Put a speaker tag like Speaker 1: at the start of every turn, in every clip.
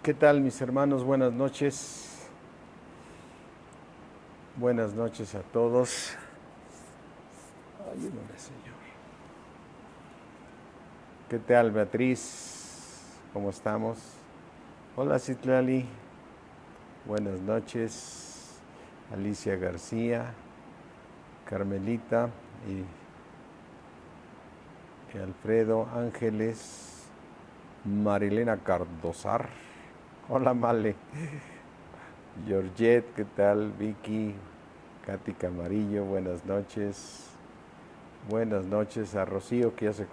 Speaker 1: ¿Qué tal, mis hermanos? Buenas noches. Buenas noches a todos. Ayúdame, Señor. ¿Qué tal, Beatriz? ¿Cómo estamos? Hola, Citlali. Buenas noches. Alicia García, Carmelita y Alfredo Ángeles, Marilena Cardozar. Hola, Male. Georgette, ¿qué tal? Vicky, Katy Camarillo, buenas noches. Buenas noches a Rocío, que ya se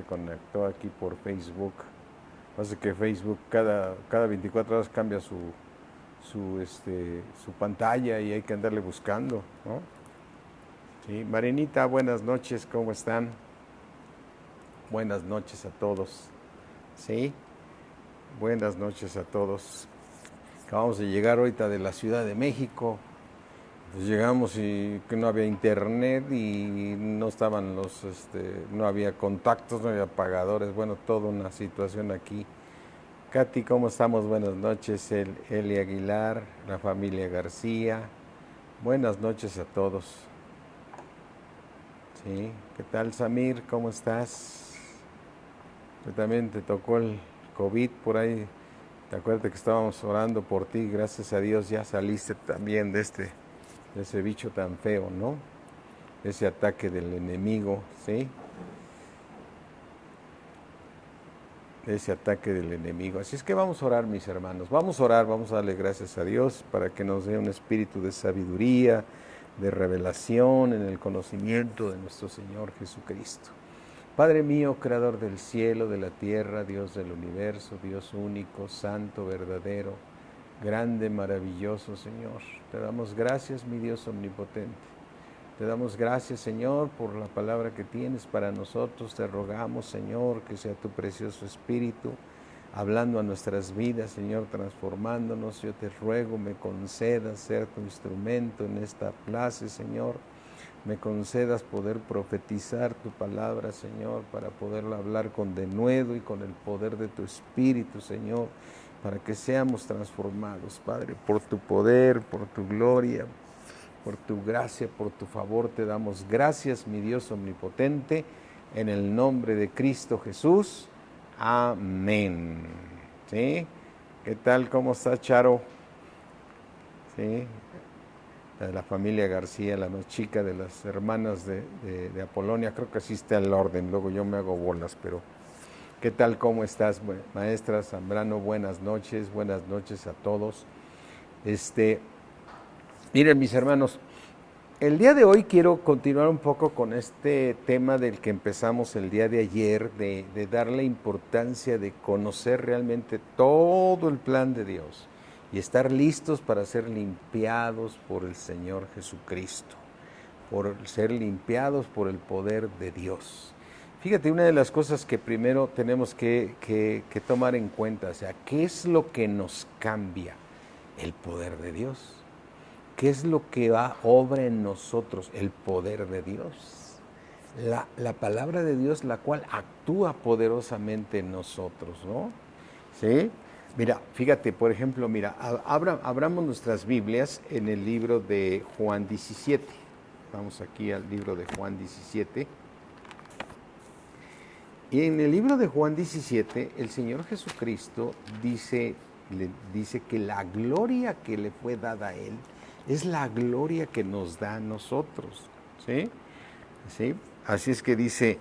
Speaker 1: conectó aquí por Facebook. Pasa que Facebook cada 24 horas cambia su pantalla y hay que andarle buscando, ¿no? Sí, Marinita, buenas noches, ¿cómo están? Buenas noches a todos. Sí, buenas noches a todos. Acabamos de llegar ahorita de la Ciudad de México. Pues llegamos y que no había internet y no estaban no había contactos, no había pagadores, bueno, toda una situación aquí. Katy, ¿cómo estamos? Buenas noches, Eli Aguilar, la familia García. Buenas noches a todos. Sí, ¿qué tal, Samir? ¿Cómo estás? Que también te tocó el COVID por ahí. Te acuerdas que estábamos orando por ti, gracias a Dios ya saliste también de ese bicho tan feo, ¿no? Ese ataque del enemigo, ¿sí? Ese ataque del enemigo. Así es que vamos a orar, mis hermanos. Vamos a orar, vamos a darle gracias a Dios para que nos dé un espíritu de sabiduría, de revelación en el conocimiento de nuestro Señor Jesucristo. Padre mío, creador del cielo, de la tierra, Dios del universo, Dios único, santo, verdadero, grande, maravilloso, Señor. Te damos gracias, mi Dios omnipotente. Te damos gracias, Señor, por la palabra que tienes para nosotros. Te rogamos, Señor, que sea tu precioso Espíritu hablando a nuestras vidas, Señor, transformándonos. Yo te ruego, me concedas ser tu instrumento en esta clase, Señor. Me concedas poder profetizar tu palabra, Señor, para poderla hablar con denuedo y con el poder de tu Espíritu, Señor, para que seamos transformados, Padre, por tu poder, por tu gloria, por tu gracia, por tu favor. Te damos gracias, mi Dios omnipotente, en el nombre de Cristo Jesús. Amén. ¿Sí? ¿Qué tal? ¿Cómo está, Charo? ¿Sí? De la familia García, la más chica de las hermanas de Apolonia. Creo que así está el orden, luego yo me hago bolas, pero ¿qué tal? ¿Cómo estás, maestra Zambrano? Buenas noches a todos. Miren, mis hermanos, el día de hoy quiero continuar un poco con este tema del que empezamos el día de ayer, de darle importancia de conocer realmente todo el plan de Dios y estar listos para ser limpiados por el Señor Jesucristo, por ser limpiados por el poder de Dios. Fíjate, una de las cosas que primero tenemos que tomar en cuenta, o sea, ¿qué es lo que nos cambia? El poder de Dios. ¿Qué es lo que obra en nosotros? El poder de Dios. La palabra de Dios, la cual actúa poderosamente en nosotros, ¿no? ¿Sí? Mira, fíjate, por ejemplo, mira, abramos nuestras Biblias en el libro de Juan 17. Vamos aquí al libro de Juan 17. Y en el libro de Juan 17, el Señor Jesucristo le dice que la gloria que le fue dada a Él es la gloria que nos da a nosotros, ¿sí? ¿Sí? Así es que dice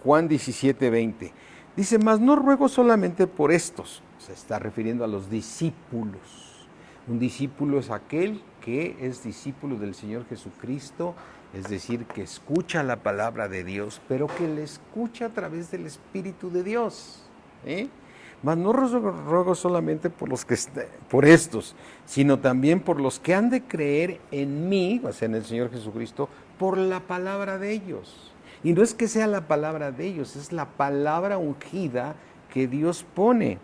Speaker 1: Juan 17, 20, dice, mas no ruego solamente por estos, se está refiriendo a los discípulos. Un discípulo es aquel que es discípulo del Señor Jesucristo, es decir, que escucha la palabra de Dios, pero que la escucha a través del Espíritu de Dios, ¿eh? Mas no ruego solamente por estos, sino también por los que han de creer en mí, o sea, en el Señor Jesucristo, por la palabra de ellos. Y no es que sea la palabra de ellos, es la palabra ungida que Dios pone.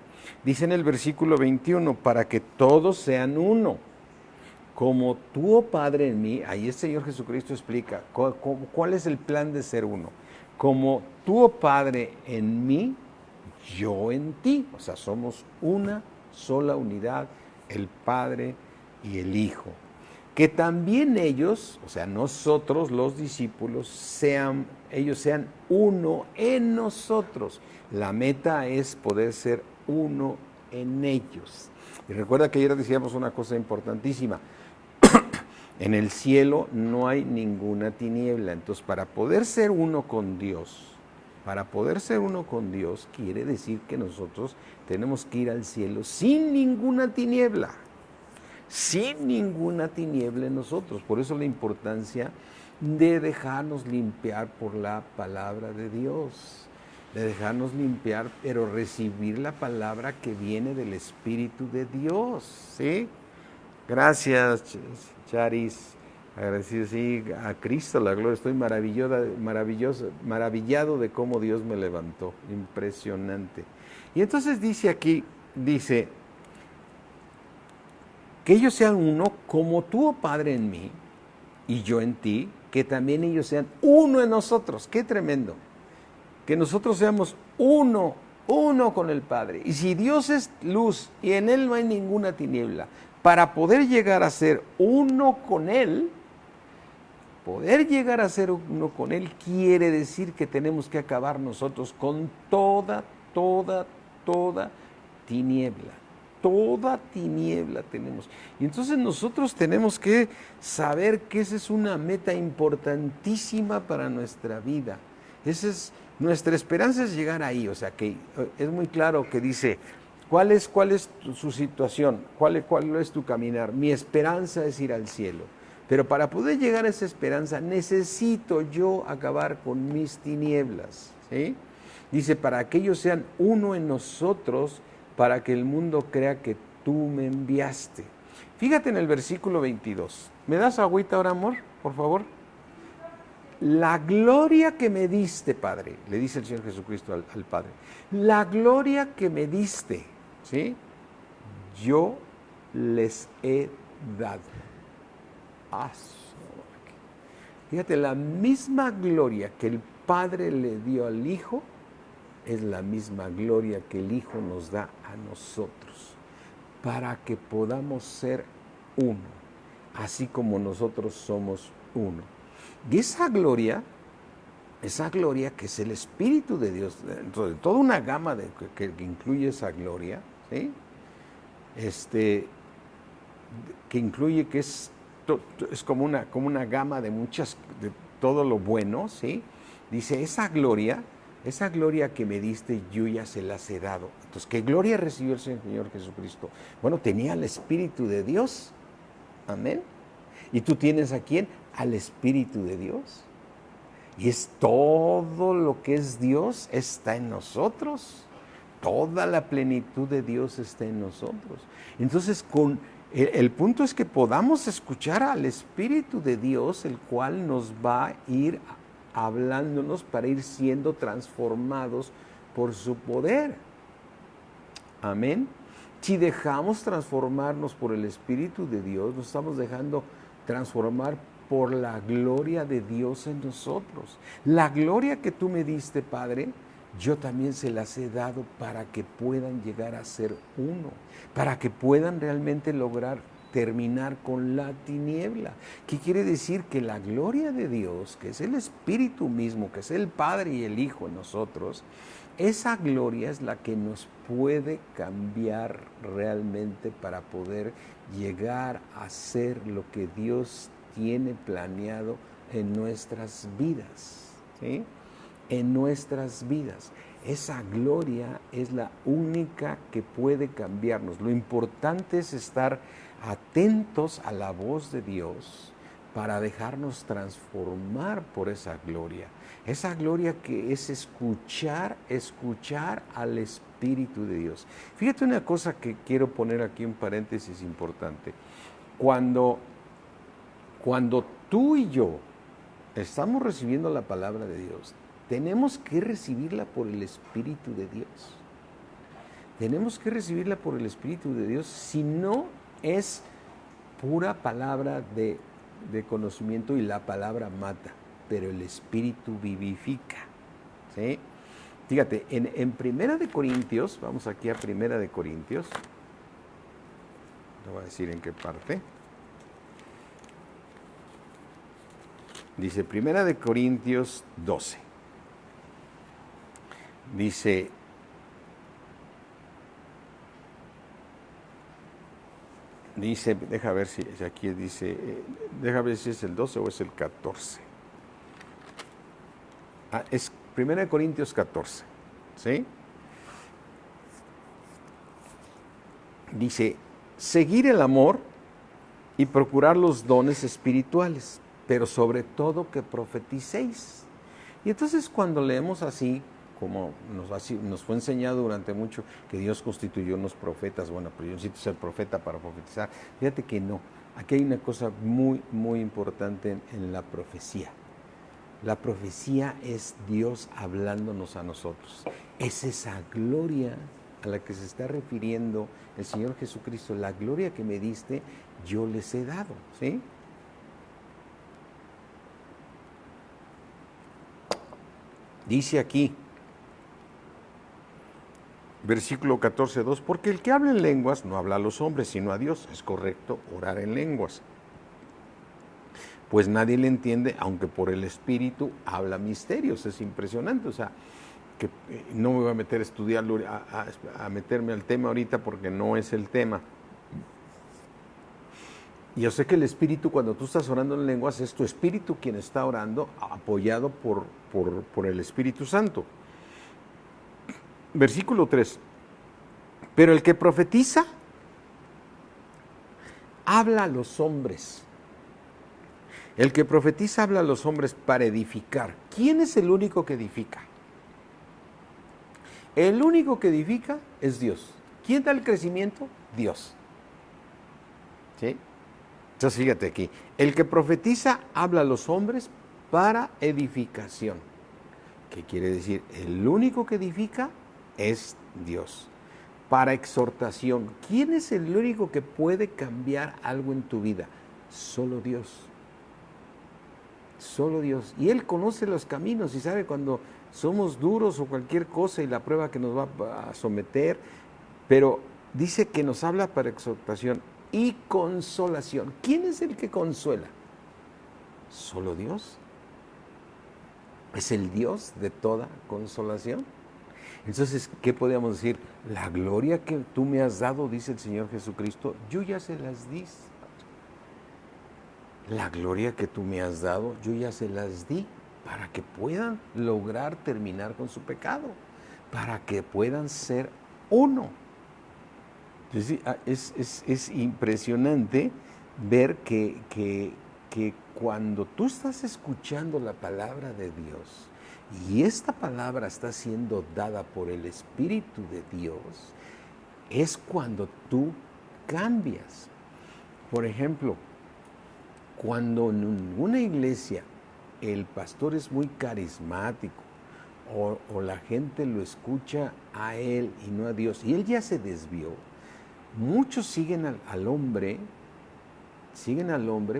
Speaker 1: Dice en el versículo 21, para que todos sean uno, como tú, oh Padre, en mí, ahí el Señor Jesucristo explica cuál es el plan de ser uno. Como tú, oh Padre, en mí, yo en ti. O sea, somos una sola unidad, el Padre y el Hijo. Que también ellos, o sea, nosotros los discípulos, ellos sean uno en nosotros. La meta es poder ser uno en ellos. Y recuerda que ayer decíamos una cosa importantísima. En el cielo no hay ninguna tiniebla. Entonces, para poder ser uno con Dios, quiere decir que nosotros tenemos que ir al cielo sin ninguna tiniebla. Sin ninguna tiniebla en nosotros. Por eso la importancia de dejarnos limpiar por la palabra de Dios. De dejarnos limpiar, pero recibir la palabra que viene del Espíritu de Dios. ¿Sí? Gracias, Charis. Agradecido, sí, a Cristo la gloria. Estoy maravillado de cómo Dios me levantó. Impresionante. Y entonces dice aquí, que ellos sean uno como tú, oh Padre, en mí y yo en ti, que también ellos sean uno en nosotros. ¡Qué tremendo! Que nosotros seamos uno con el Padre. Y si Dios es luz y en Él no hay ninguna tiniebla, para poder llegar a ser uno con Él, quiere decir que tenemos que acabar nosotros con toda tiniebla. Toda tiniebla tenemos. Y entonces nosotros tenemos que saber que esa es una meta importantísima para nuestra vida. Nuestra esperanza es llegar ahí. O sea, que es muy claro que dice, ¿cuál es su situación? ¿Cuál es tu caminar? Mi esperanza es ir al cielo. Pero para poder llegar a esa esperanza necesito yo acabar con mis tinieblas. ¿Sí? Dice, para que ellos sean uno en nosotros, para que el mundo crea que tú me enviaste. Fíjate en el versículo 22. ¿Me das agüita ahora, amor? Por favor. La gloria que me diste, Padre, le dice el Señor Jesucristo al Padre. La gloria que me diste, ¿sí? Yo les he dado. Fíjate, la misma gloria que el Padre le dio al Hijo, es la misma gloria que el Hijo nos da a nosotros, para que podamos ser uno, así como nosotros somos uno. Y esa gloria que es el Espíritu de Dios, dentro de toda una gama que incluye esa gloria, ¿sí? Que incluye que es como una gama de todo lo bueno, ¿sí? Dice, esa gloria que me diste, yo ya se las he dado. Entonces, ¿qué gloria recibió el Señor Jesucristo? Bueno, tenía el Espíritu de Dios. Amén. ¿Y tú tienes a quién? Al Espíritu de Dios. Y es todo lo que es Dios está en nosotros. Toda la plenitud de Dios está en nosotros. Entonces, el punto es que podamos escuchar al Espíritu de Dios, el cual nos va a ir hablándonos para ir siendo transformados por su poder. Amén. Si dejamos transformarnos por el Espíritu de Dios, nos estamos dejando transformar por la gloria de Dios en nosotros. La gloria que tú me diste, Padre, yo también se las he dado para que puedan llegar a ser uno, para que puedan realmente lograr terminar con la tiniebla. ¿Qué quiere decir? Que la gloria de Dios, que es el Espíritu mismo, que es el Padre y el Hijo en nosotros, esa gloria es la que nos puede cambiar realmente para poder llegar a ser lo que Dios tiene planeado en nuestras vidas, ¿sí? En nuestras vidas. Esa gloria es la única que puede cambiarnos. Lo importante es estar atentos a la voz de Dios para dejarnos transformar por esa gloria. Esa gloria que es escuchar al Espíritu de Dios. Fíjate una cosa que quiero poner aquí, un paréntesis importante. Cuando tú y yo estamos recibiendo la palabra de Dios, tenemos que recibirla por el Espíritu de Dios. Tenemos que recibirla por el Espíritu de Dios, si no es pura palabra de conocimiento y la palabra mata, pero el Espíritu vivifica. ¿Sí? Fíjate, en Primera de Corintios, vamos aquí a Primera de Corintios, te voy a decir en qué parte. Dice Primera de Corintios 12. Dice, deja ver si aquí dice, deja ver si es el 12 o es el 14. Es Primera de Corintios 14, ¿sí? Dice, seguir el amor y procurar los dones espirituales, pero sobre todo que profeticéis. Y entonces cuando leemos así, como nos fue enseñado durante mucho, que Dios constituyó unos profetas, bueno, pero yo necesito ser profeta para profetizar. Fíjate que no, aquí hay una cosa muy, muy importante en la profecía. La profecía es Dios hablándonos a nosotros. Es esa gloria a la que se está refiriendo el Señor Jesucristo. La gloria que me diste, yo les he dado, ¿sí? Dice aquí, versículo 14:2, porque el que habla en lenguas no habla a los hombres, sino a Dios. Es correcto orar en lenguas, pues nadie le entiende, aunque por el Espíritu habla misterios. Es impresionante, o sea, que no me voy a meter a estudiarlo, a meterme al tema ahorita porque no es el tema. Y yo sé que el Espíritu, cuando tú estás orando en lenguas, es tu Espíritu quien está orando, apoyado por el Espíritu Santo. Versículo 3. Pero el que profetiza, habla a los hombres. El que profetiza habla a los hombres para edificar. ¿Quién es el único que edifica? El único que edifica es Dios. ¿Quién da el crecimiento? Dios. ¿Sí? Entonces fíjate aquí, el que profetiza habla a los hombres para edificación. ¿Qué quiere decir? El único que edifica es Dios. Para exhortación. ¿Quién es el único que puede cambiar algo en tu vida? Solo Dios. Solo Dios. Y Él conoce los caminos y sabe cuando somos duros o cualquier cosa y la prueba que nos va a someter. Pero dice que nos habla para exhortación y consolación. ¿Quién es el que consuela? Solo Dios. Es el Dios de toda consolación. Entonces, ¿qué podríamos decir? La gloria que tú me has dado, dice el Señor Jesucristo, yo ya se las di. La gloria que tú me has dado, yo ya se las di para que puedan lograr terminar con su pecado, para que puedan ser uno. Es impresionante ver que cuando tú estás escuchando la palabra de Dios y esta palabra está siendo dada por el Espíritu de Dios, es cuando tú cambias. Por ejemplo, cuando en una iglesia el pastor es muy carismático o la gente lo escucha a él y no a Dios, y él ya se desvió, muchos siguen al hombre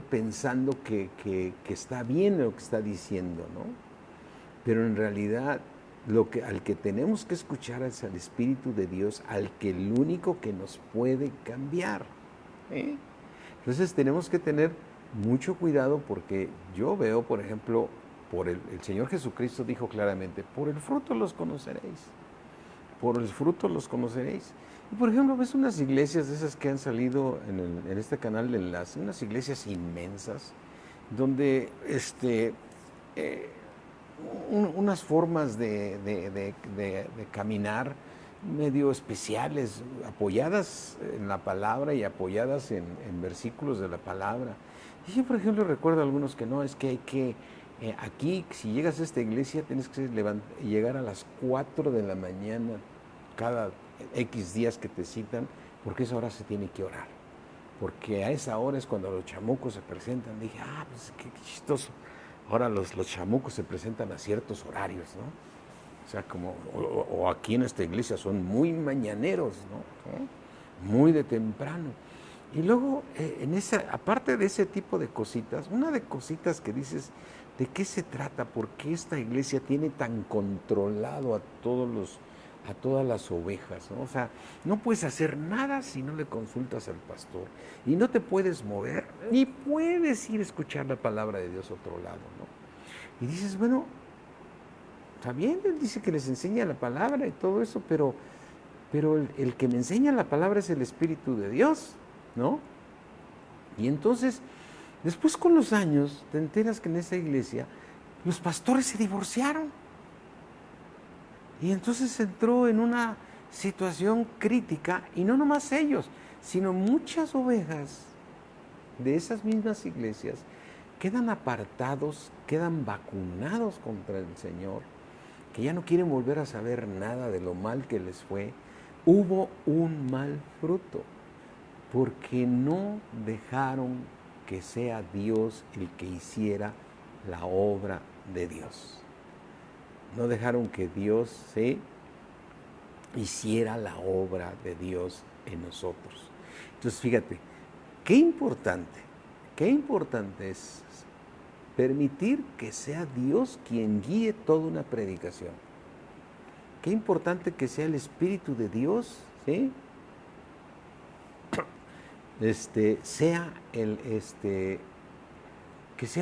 Speaker 1: pensando que está bien lo que está diciendo, ¿no? Pero en realidad al que tenemos que escuchar es al Espíritu de Dios, al que el único que nos puede cambiar. Entonces tenemos que tener mucho cuidado porque yo veo, por ejemplo, el Señor Jesucristo dijo claramente, por el fruto los conoceréis. Por el fruto los conoceréis. Y por ejemplo, ves unas iglesias de esas que han salido en este canal de enlace, unas iglesias inmensas, donde unas formas de caminar medio especiales, apoyadas en la palabra y apoyadas en versículos de la palabra. Y yo, por ejemplo, recuerdo a algunos que no, es que hay que, aquí, si llegas a esta iglesia, tienes que llegar a las 4 de la mañana cada X días que te citan, porque a esa hora se tiene que orar. Porque a esa hora es cuando los chamucos se presentan. Dije, pues qué chistoso. Ahora los chamucos se presentan a ciertos horarios, ¿no? O sea, aquí en esta iglesia son muy mañaneros, ¿no? Muy de temprano. Y luego, aparte de ese tipo de cositas, una de cositas que dices, ¿de qué se trata? ¿Por qué esta iglesia tiene tan controlado a todas las ovejas, ¿no? O sea, no puedes hacer nada si no le consultas al pastor. Y no te puedes mover, ni puedes ir a escuchar la palabra de Dios a otro lado, ¿no? Y dices, bueno, está bien, él dice que les enseña la palabra y todo eso, pero el que me enseña la palabra es el Espíritu de Dios, ¿no? Y entonces, después con los años, te enteras que en esa iglesia los pastores se divorciaron. Y entonces entró en una situación crítica, y no nomás ellos, sino muchas ovejas de esas mismas iglesias quedan apartados, quedan vacunados contra el Señor, que ya no quieren volver a saber nada de lo mal que les fue. Hubo un mal fruto, porque no dejaron que sea Dios el que hiciera la obra de Dios. No dejaron que Dios hiciera la obra de Dios en nosotros. Entonces, fíjate, qué importante es permitir que sea Dios quien guíe toda una predicación. Qué importante que sea el Espíritu de Dios, ¿sí? Que sea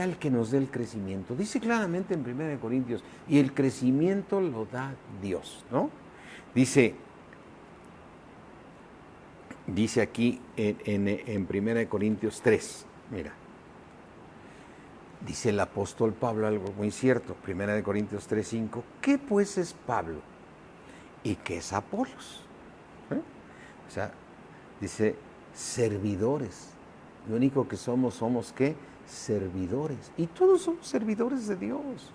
Speaker 1: el que nos dé el crecimiento. Dice claramente en 1 Corintios, y el crecimiento lo da Dios, ¿no? Dice aquí en 1 Corintios 3, mira, dice el apóstol Pablo algo muy cierto, 1 Corintios 3:5, ¿qué pues es Pablo? ¿Y qué es Apolos? O sea, dice, servidores. Lo único que somos ¿qué? Servidores. Y todos somos servidores de Dios.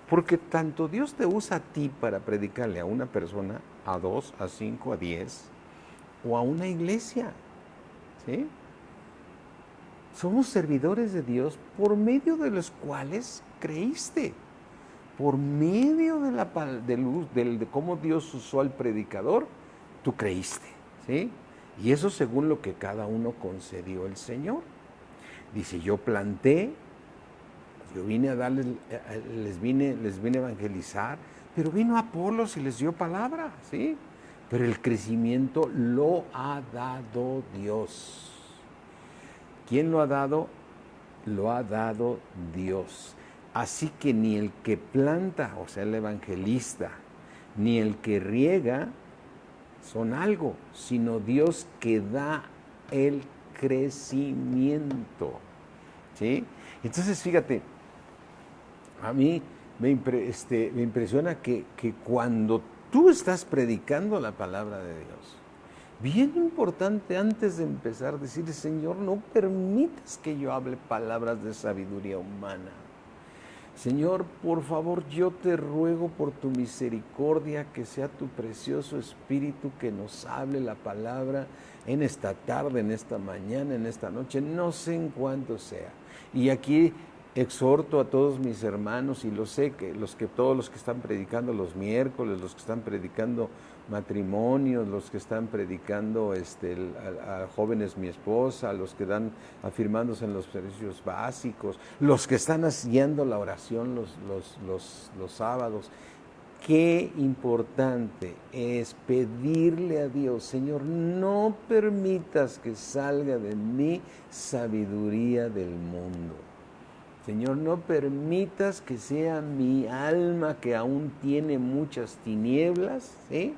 Speaker 1: Porque tanto Dios te usa a ti para predicarle a una persona, a 2, a 5, a 10, o a una iglesia. ¿Sí? Somos servidores de Dios por medio de los cuales creíste. Por medio de cómo Dios usó al predicador, tú creíste, ¿sí? Y eso según lo que cada uno concedió el Señor. Dice, yo planté, yo vine a darles, les vine a evangelizar, pero vino Apolos y les dio palabra, ¿sí? Pero el crecimiento lo ha dado Dios. ¿Quién lo ha dado? Lo ha dado Dios. Así que ni el que planta, o sea, el evangelista, ni el que riega son algo, sino Dios que da el crecimiento. ¿Sí? Entonces, fíjate, a mí me impresiona que cuando tú estás predicando la palabra de Dios, bien importante antes de empezar decir, Señor, no permitas que yo hable palabras de sabiduría humana. Señor, por favor, yo te ruego por tu misericordia que sea tu precioso Espíritu que nos hable la palabra en esta tarde, en esta mañana, en esta noche, no sé en cuánto sea. Y aquí exhorto a todos mis hermanos, y lo sé, que todos los que están predicando los miércoles, los que están predicando matrimonios, los que están predicando a jóvenes mi esposa, los que dan afirmándose en los servicios básicos, los que están haciendo la oración los sábados. Qué importante es pedirle a Dios, Señor, no permitas que salga de mí sabiduría del mundo. Señor, no permitas que sea mi alma, que aún tiene muchas tinieblas, ¿sí?,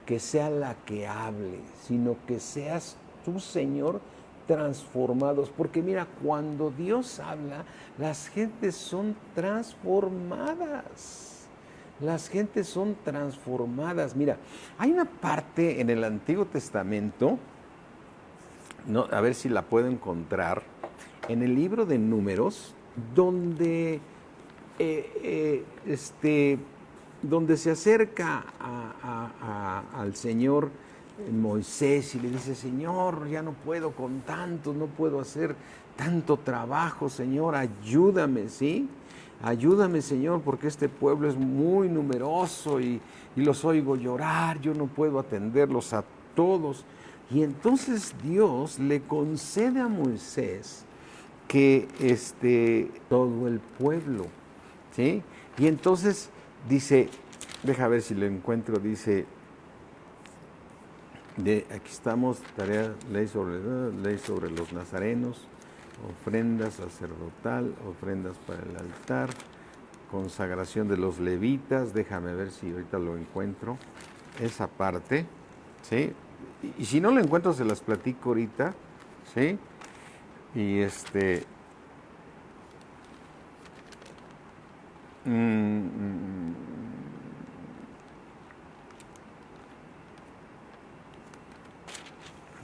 Speaker 1: que sea la que hable, sino que seas tú, Señor, transformados. Porque mira, cuando Dios habla, las gentes son transformadas. Las gentes son transformadas. Mira, hay una parte en el Antiguo Testamento, a ver si la puedo encontrar, en el libro de Números, donde se acerca al Señor Moisés y le dice, Señor, ya no puedo con tanto, no puedo hacer tanto trabajo, Señor, ayúdame, ¿sí? Ayúdame, Señor, porque este pueblo es muy numeroso y los oigo llorar, yo no puedo atenderlos a todos. Y entonces Dios le concede a Moisés que todo el pueblo, ¿sí? Y entonces dice, deja ver si lo encuentro, dice, aquí estamos, ley sobre los nazarenos, ofrenda sacerdotal, ofrendas para el altar, consagración de los levitas, déjame ver si ahorita lo encuentro, esa parte, ¿sí? Y si no lo encuentro se las platico ahorita, ¿sí? Y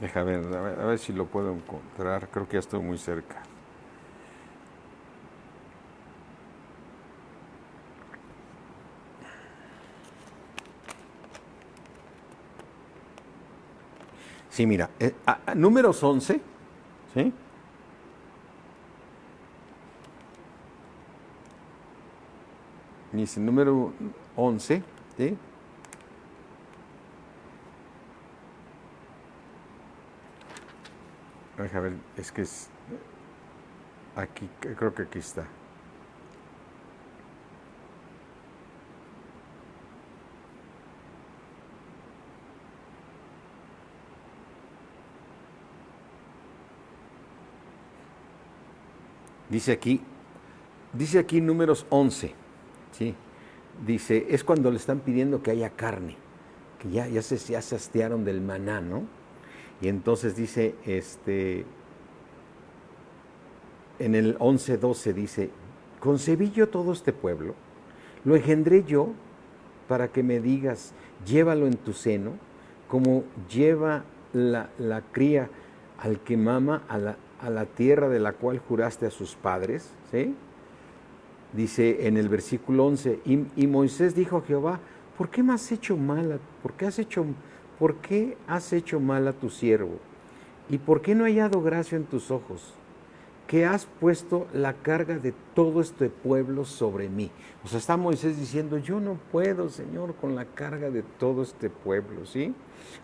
Speaker 1: deja ver, a ver si lo puedo encontrar, creo que ya estoy muy cerca. Sí, mira, números 11, ¿sí? Dice número 11, ¿sí? Deja ver, es que es aquí, creo que aquí está. Dice aquí números 11, ¿sí? Dice, es cuando le están pidiendo que haya carne, que ya se hastiaron del maná, ¿no? Y entonces dice, en el 11:12 dice, concebí yo todo este pueblo, lo engendré yo para que me digas, llévalo en tu seno, como lleva la cría al que mama a la tierra de la cual juraste a sus padres, ¿sí? Dice en el versículo 11, y Moisés dijo a Jehová, ¿por qué me has hecho mal? ¿Por qué has hecho mal a tu siervo? ¿Y por qué no he hallado gracia en tus ojos? Que has puesto la carga de todo este pueblo sobre mí. O sea, está Moisés diciendo, yo no puedo, Señor, con la carga de todo este pueblo, ¿sí?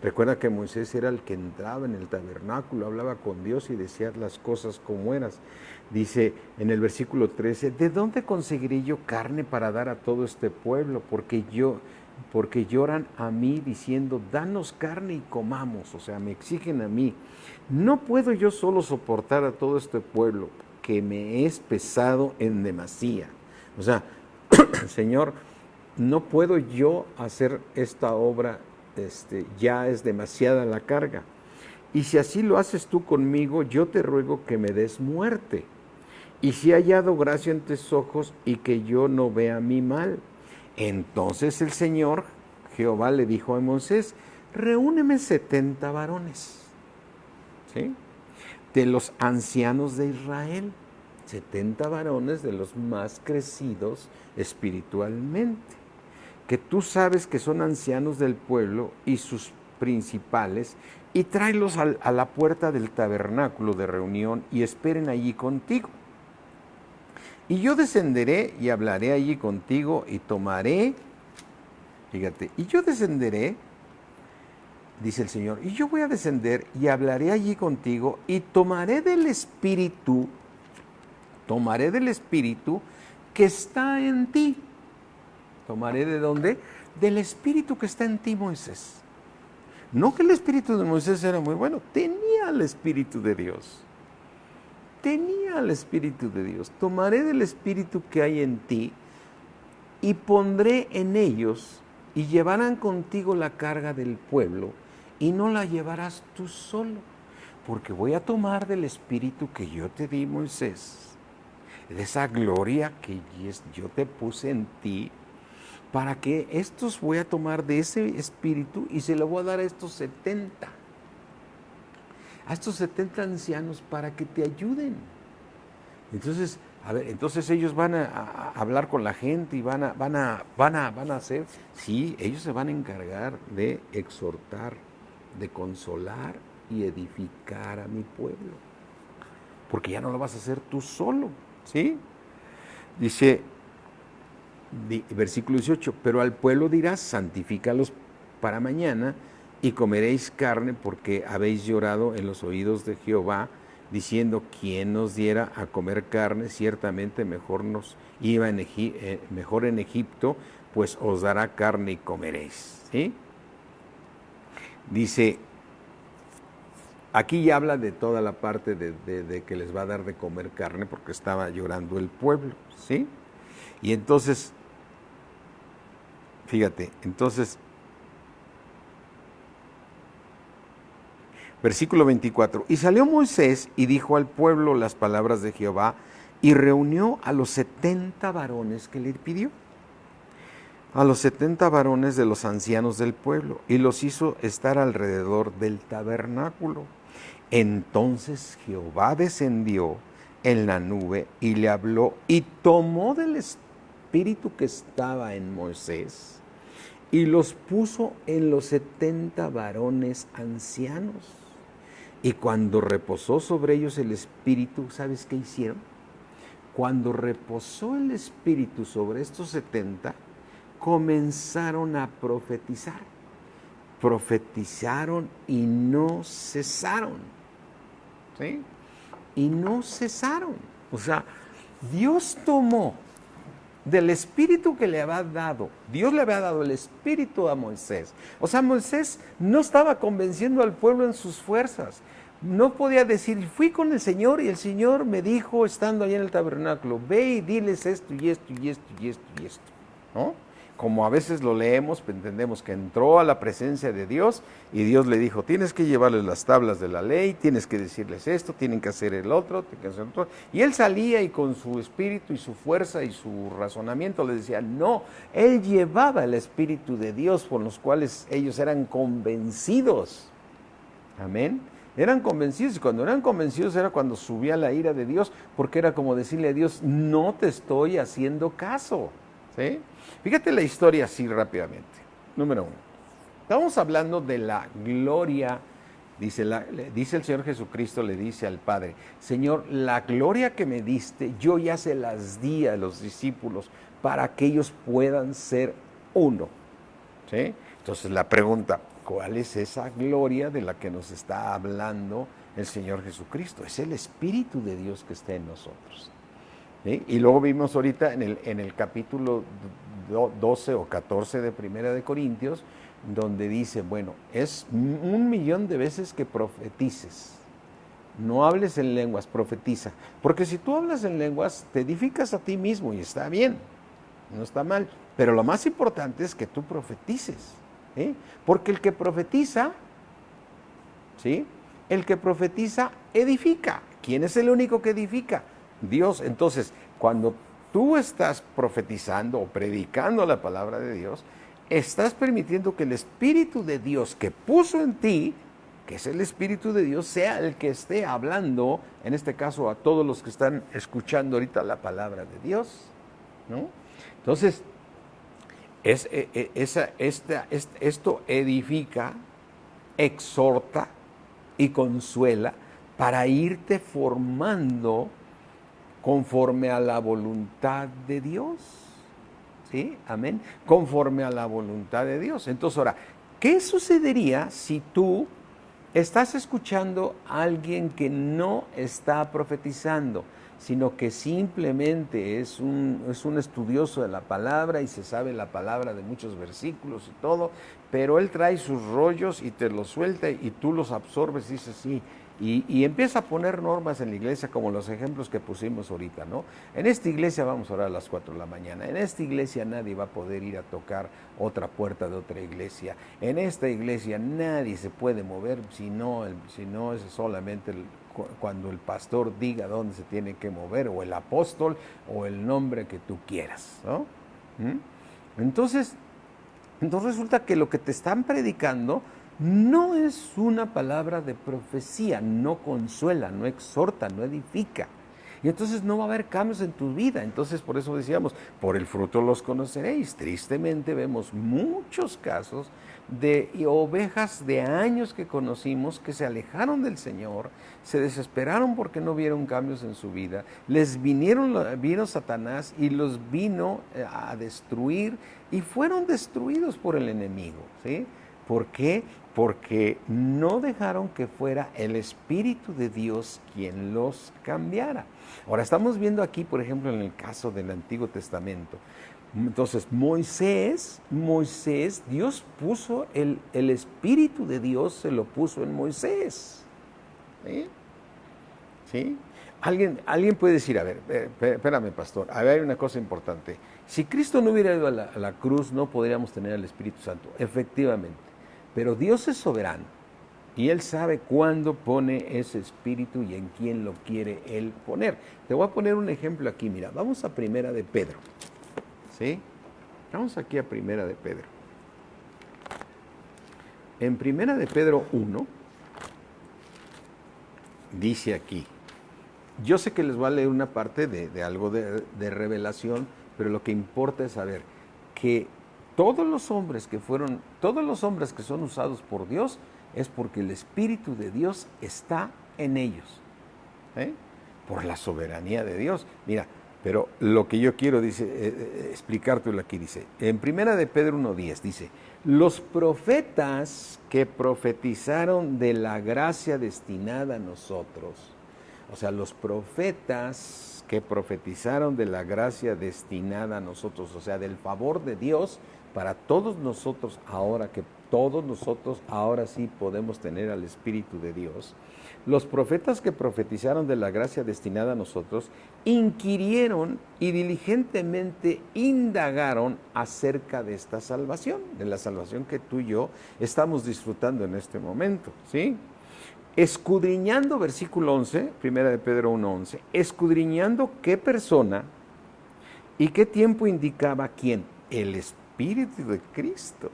Speaker 1: Recuerda que Moisés era el que entraba en el tabernáculo, hablaba con Dios y decía las cosas como eras. Dice en el versículo 13, ¿de dónde conseguiré yo carne para dar a todo este pueblo? Porque lloran a mí diciendo, danos carne y comamos, o sea, me exigen a mí. No puedo yo solo soportar a todo este pueblo, que me es pesado en demasía. O sea, Señor, no puedo yo hacer esta obra, ya es demasiada la carga. Y si así lo haces tú conmigo, yo te ruego que me des muerte. Y si he hallado gracia en tus ojos y que yo no vea mi mal. Entonces el Señor, Jehová, le dijo a Moisés, reúneme 70 varones, ¿sí? De los ancianos de Israel, 70 varones de los más crecidos espiritualmente, que tú sabes que son ancianos del pueblo y sus principales, y tráelos a la puerta del tabernáculo de reunión y esperen allí contigo. Y yo descenderé y hablaré allí contigo y tomaré, fíjate, y yo descenderé, dice el Señor, y yo voy a descender y hablaré allí contigo y tomaré del Espíritu que está en ti. ¿Tomaré de dónde? Del Espíritu que está en ti, Moisés. No que el Espíritu de Moisés era muy bueno, tenía el Espíritu de Dios. Tenía el Espíritu de Dios. Tomaré del Espíritu que hay en ti y pondré en ellos y llevarán contigo la carga del pueblo y no la llevarás tú solo, porque voy a tomar del Espíritu que yo te di, Moisés, de esa gloria que yo te puse en ti, para que estos voy a tomar de ese Espíritu y se lo voy a dar a estos 70 ancianos para que te ayuden. Entonces, a ver, entonces ellos van a hablar con la gente y van a hacer, sí, ellos se van a encargar de exhortar, de consolar y edificar a mi pueblo, porque ya no lo vas a hacer tú solo, ¿sí? Dice, versículo 18, pero al pueblo dirás, santifícalos para mañana, y comeréis carne porque habéis llorado en los oídos de Jehová, diciendo, ¿quién nos diera a comer carne? Ciertamente mejor nos iba mejor en Egipto, pues os dará carne y comeréis. ¿Sí? Dice, aquí ya habla de toda la parte de que les va a dar de comer carne porque estaba llorando el pueblo, ¿sí? Y entonces, fíjate, entonces, versículo 24, y salió Moisés y dijo al pueblo las palabras de Jehová y reunió a los 70 varones que le pidió, a los 70 varones de los ancianos del pueblo, y los hizo estar alrededor del tabernáculo. Entonces Jehová descendió en la nube y le habló y tomó del espíritu que estaba en Moisés y los puso en los 70 varones ancianos. Y cuando reposó sobre ellos el espíritu, ¿sabes qué hicieron? Cuando reposó el espíritu sobre estos 70, comenzaron a profetizar. Profetizaron y no cesaron. ¿Sí? Y no cesaron. O sea, Dios tomó del espíritu que le había dado, Dios le había dado el espíritu a Moisés. O sea, Moisés no estaba convenciendo al pueblo en sus fuerzas. No podía decir, fui con el Señor y el Señor me dijo, estando allá en el tabernáculo, ve y diles esto y esto y esto y esto y esto, ¿no? Como a veces lo leemos, entendemos que entró a la presencia de Dios y Dios le dijo, tienes que llevarles las tablas de la ley, tienes que decirles esto, tienen que hacer el otro, tienen que hacer el otro. Y él salía y con su espíritu y su fuerza y su razonamiento les decía, no, él llevaba el espíritu de Dios por los cuales ellos eran convencidos. Amén. Eran convencidos y cuando eran convencidos era cuando subía la ira de Dios, porque era como decirle a Dios, no te estoy haciendo caso. ¿Sí? Fíjate la historia así rápidamente. Número 1. Estamos hablando de la gloria, dice el Señor Jesucristo, le dice al Padre, Señor, la gloria que me diste, yo ya se las di a los discípulos para que ellos puedan ser uno. ¿Sí? Entonces la pregunta, ¿cuál es esa gloria de la que nos está hablando el Señor Jesucristo? Es el Espíritu de Dios que está en nosotros. ¿Sí? Y luego vimos ahorita en el capítulo 12 o 14 de Primera de Corintios, donde dice, bueno, es 1,000,000 de veces que profetices. No hables en lenguas, profetiza. Porque si tú hablas en lenguas, te edificas a ti mismo y está bien, no está mal. Pero lo más importante es que tú profetices. ¿Sí? Porque el que profetiza, ¿sí? El que profetiza edifica. ¿Quién es el único que edifica? Dios. Entonces, cuando tú estás profetizando o predicando la palabra de Dios, estás permitiendo que el Espíritu de Dios que puso en ti, que es el Espíritu de Dios, sea el que esté hablando, en este caso a todos los que están escuchando ahorita la palabra de Dios, ¿no? Entonces, esto edifica, exhorta y consuela para irte formando conforme a la voluntad de Dios. ¿Sí? Amén. Conforme a la voluntad de Dios. Entonces, ahora, ¿qué sucedería si tú estás escuchando a alguien que no está profetizando, sino que simplemente es un estudioso de la palabra y se sabe la palabra de muchos versículos y todo, pero él trae sus rollos y te los suelta y tú los absorbes y dices, sí, y empieza a poner normas en la iglesia como los ejemplos que pusimos ahorita, ¿no? En esta iglesia vamos a orar a las 4 de la mañana, en esta iglesia nadie va a poder ir a tocar otra puerta de otra iglesia, en esta iglesia nadie se puede mover si no es solamente cuando el pastor diga dónde se tiene que mover, o el apóstol, o el nombre que tú quieras, ¿no? Entonces resulta que lo que te están predicando no es una palabra de profecía, no consuela, no exhorta, no edifica. Y entonces no va a haber cambios en tu vida. Entonces por eso decíamos, por el fruto los conoceréis. Tristemente vemos muchos casos de ovejas de años que conocimos que se alejaron del Señor, se desesperaron porque no vieron cambios en su vida, vino Satanás y los vino a destruir y fueron destruidos por el enemigo, ¿sí? ¿Por qué? Porque no dejaron que fuera el Espíritu de Dios quien los cambiara. Ahora estamos viendo aquí, por ejemplo, en el caso del Antiguo Testamento. Entonces, Moisés, Dios puso el Espíritu de Dios, se lo puso en Moisés. ¿Sí? ¿Sí? Alguien puede decir, a ver, espérame, pastor, a ver, hay una cosa importante. Si Cristo no hubiera ido a la cruz, no podríamos tener al Espíritu Santo, efectivamente. Pero Dios es soberano y Él sabe cuándo pone ese Espíritu y en quién lo quiere Él poner. Te voy a poner un ejemplo aquí, mira, vamos a Primera de Pedro. ¿Sí? Vamos aquí a Primera de Pedro. En Primera de Pedro 1, dice aquí, yo sé que les voy a leer una parte de algo de revelación, pero lo que importa es saber que todos los hombres que son usados por Dios es porque el Espíritu de Dios está en ellos, ¿eh? Por la soberanía de Dios. Mira, pero lo que yo quiero explicártelo aquí, dice, en Primera de Pedro 1:10, dice, los profetas que profetizaron de la gracia destinada a nosotros, o sea, los profetas que profetizaron de la gracia destinada a nosotros, o sea, del favor de Dios para todos nosotros ahora, que todos nosotros ahora sí podemos tener al Espíritu de Dios. Los profetas que profetizaron de la gracia destinada a nosotros inquirieron y diligentemente indagaron acerca de esta salvación, de la salvación que tú y yo estamos disfrutando en este momento, ¿sí? Escudriñando, versículo 11, Primera de Pedro 1:11, escudriñando qué persona y qué tiempo indicaba quién, el Espíritu de Cristo.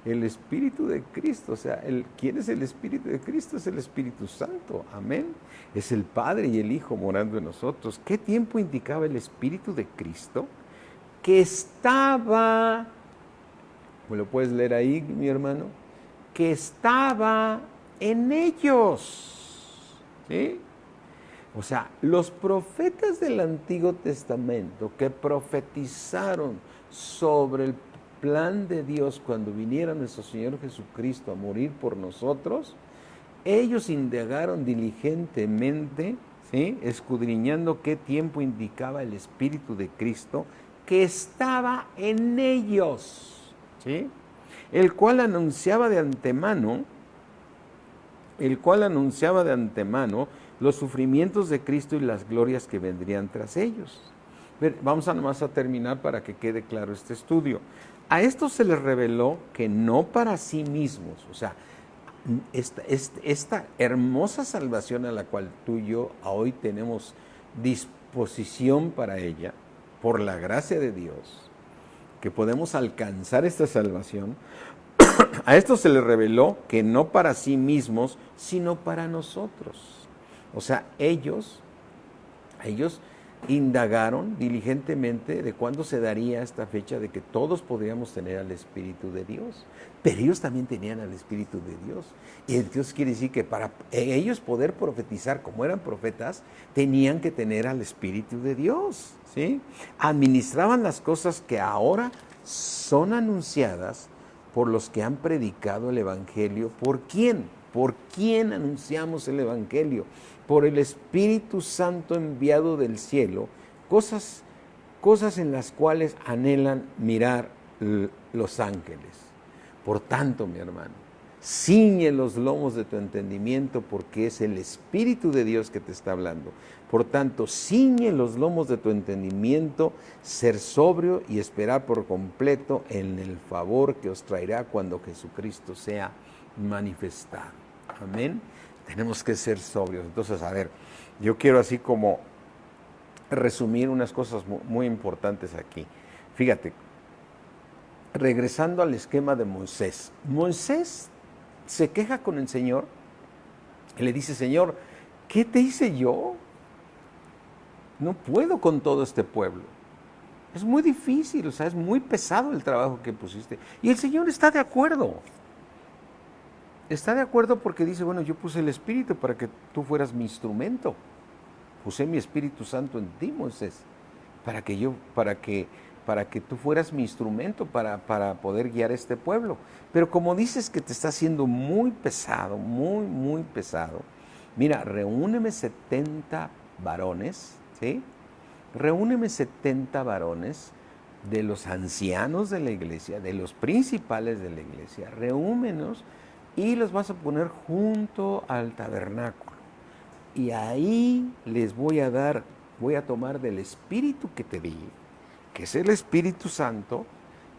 Speaker 1: El Espíritu de Cristo, o sea, ¿quién es el Espíritu de Cristo? Es el Espíritu Santo, amén. Es el Padre y el Hijo morando en nosotros. ¿Qué tiempo indicaba el Espíritu de Cristo? Que estaba, ¿me lo puedes leer ahí, mi hermano? Que estaba en ellos, ¿sí? O sea, los profetas del Antiguo Testamento que profetizaron sobre el plan de Dios cuando viniera nuestro Señor Jesucristo a morir por nosotros, ellos indagaron diligentemente, ¿sí? Escudriñando qué tiempo indicaba el Espíritu de Cristo que estaba en ellos, ¿sí? El cual anunciaba de antemano los sufrimientos de Cristo y las glorias que vendrían tras ellos. Vamos nomás a terminar para que quede claro este estudio. A esto se les reveló que no para sí mismos, o sea, esta hermosa salvación a la cual tú y yo hoy tenemos disposición para ella, por la gracia de Dios, que podemos alcanzar esta salvación, a esto se les reveló que no para sí mismos, sino para nosotros. O sea, ellos indagaron diligentemente de cuándo se daría esta fecha de que todos podríamos tener al Espíritu de Dios. Pero ellos también tenían al Espíritu de Dios. Y entonces quiere decir que para ellos poder profetizar como eran profetas, tenían que tener al Espíritu de Dios, ¿sí? Administraban las cosas que ahora son anunciadas por los que han predicado el Evangelio. ¿Por quién? ¿Por quién anunciamos el Evangelio? Por el Espíritu Santo enviado del cielo, cosas en las cuales anhelan mirar los ángeles. Por tanto, mi hermano, ciñe los lomos de tu entendimiento, porque es el Espíritu de Dios que te está hablando. Por tanto, ciñe los lomos de tu entendimiento, ser sobrio y esperar por completo en el favor que os traerá cuando Jesucristo sea manifestado. Amén. Tenemos que ser sobrios. Entonces, a ver, yo quiero así como resumir unas cosas muy importantes aquí. Fíjate, regresando al esquema de Moisés. Moisés se queja con el Señor y le dice, Señor, ¿qué te hice yo? No puedo con todo este pueblo. Es muy difícil, o sea, es muy pesado el trabajo que pusiste. Y el Señor está de acuerdo. Está de acuerdo porque dice, bueno, yo puse el Espíritu para que tú fueras mi instrumento. Puse mi Espíritu Santo en ti, Moisés, para que para que tú fueras mi instrumento para poder guiar a este pueblo. Pero como dices que te está haciendo muy pesado, muy, muy pesado, mira, reúneme 70 varones, ¿sí? Reúneme 70 varones de los ancianos de la iglesia, de los principales de la iglesia, reúnenos y los vas a poner junto al tabernáculo. Y ahí les voy a tomar del espíritu que te di, que es el Espíritu Santo,